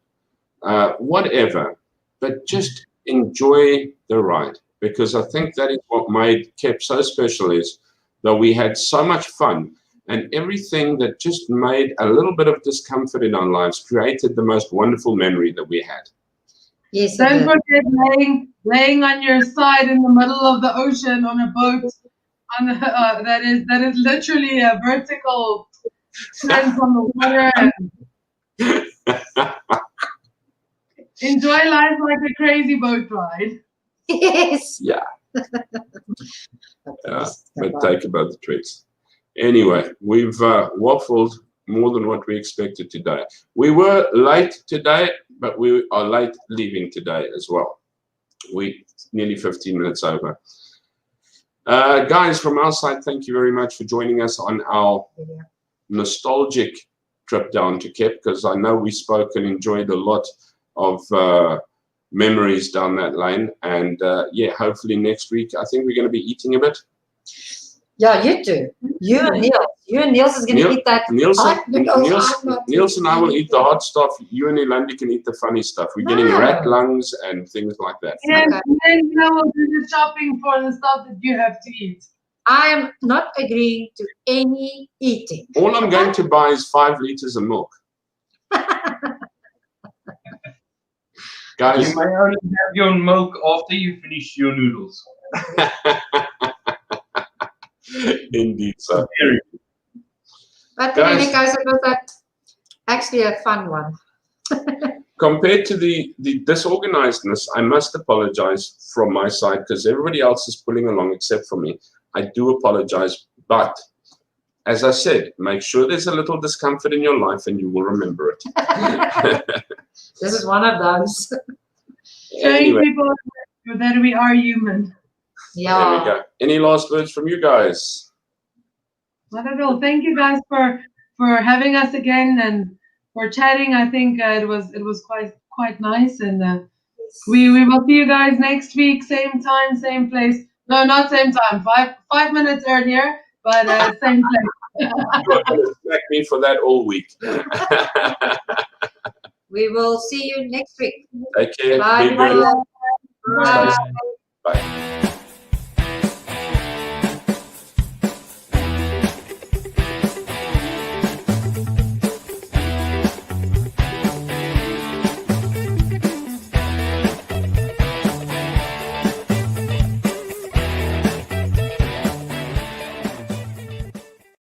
Whatever. But just enjoy the ride, because I think that is what made KEP so special, is that we had so much fun, and everything that just made a little bit of discomfort in our lives created the most wonderful memory that we had. Yes. Don't forget laying on your side in the middle of the ocean on a boat. That is literally a vertical stand from the water. Enjoy life like a crazy boat ride. Yes. Yeah. But take about the tricks. Anyway, we've waffled more than what we expected today. We were late today, but we are late leaving today as well. We nearly 15 minutes over. Guys, from our side, thank you very much for joining us on our nostalgic trip down to KEP, because I know we spoke and enjoyed a lot of memories down that lane. And yeah, hopefully next week, I think we're going to be eating a bit. Yeah, you too. You and Niels. You and Niels is going to eat that. Niels and I will eat the hot stuff. You and Ilandi can eat the funny stuff. We're getting rat lungs and things like that. And then we'll do the shopping for the stuff that you have to eat. I am not agreeing to any eating. All I'm going to buy is 5 liters of milk. Guys, you may only have your milk after you finish your noodles. Indeed, so. But in any case, it was actually a fun one. Compared to the disorganizedness, I must apologize from my side, because everybody else is pulling along except for me. I do apologize, but as I said, make sure there's a little discomfort in your life and you will remember it. This is one of those. Showing people that we are human. Yeah. There we go. Any last words from you guys? Not at all. Thank you guys for having us again, and chatting. I think it was quite nice, and we will see you guys next week, same time, same place. No, not same time. 5 minutes earlier, but same place. You're going to smack me for that all week. We will see you next week. Take care. Bye. Be good. Bye. Bye.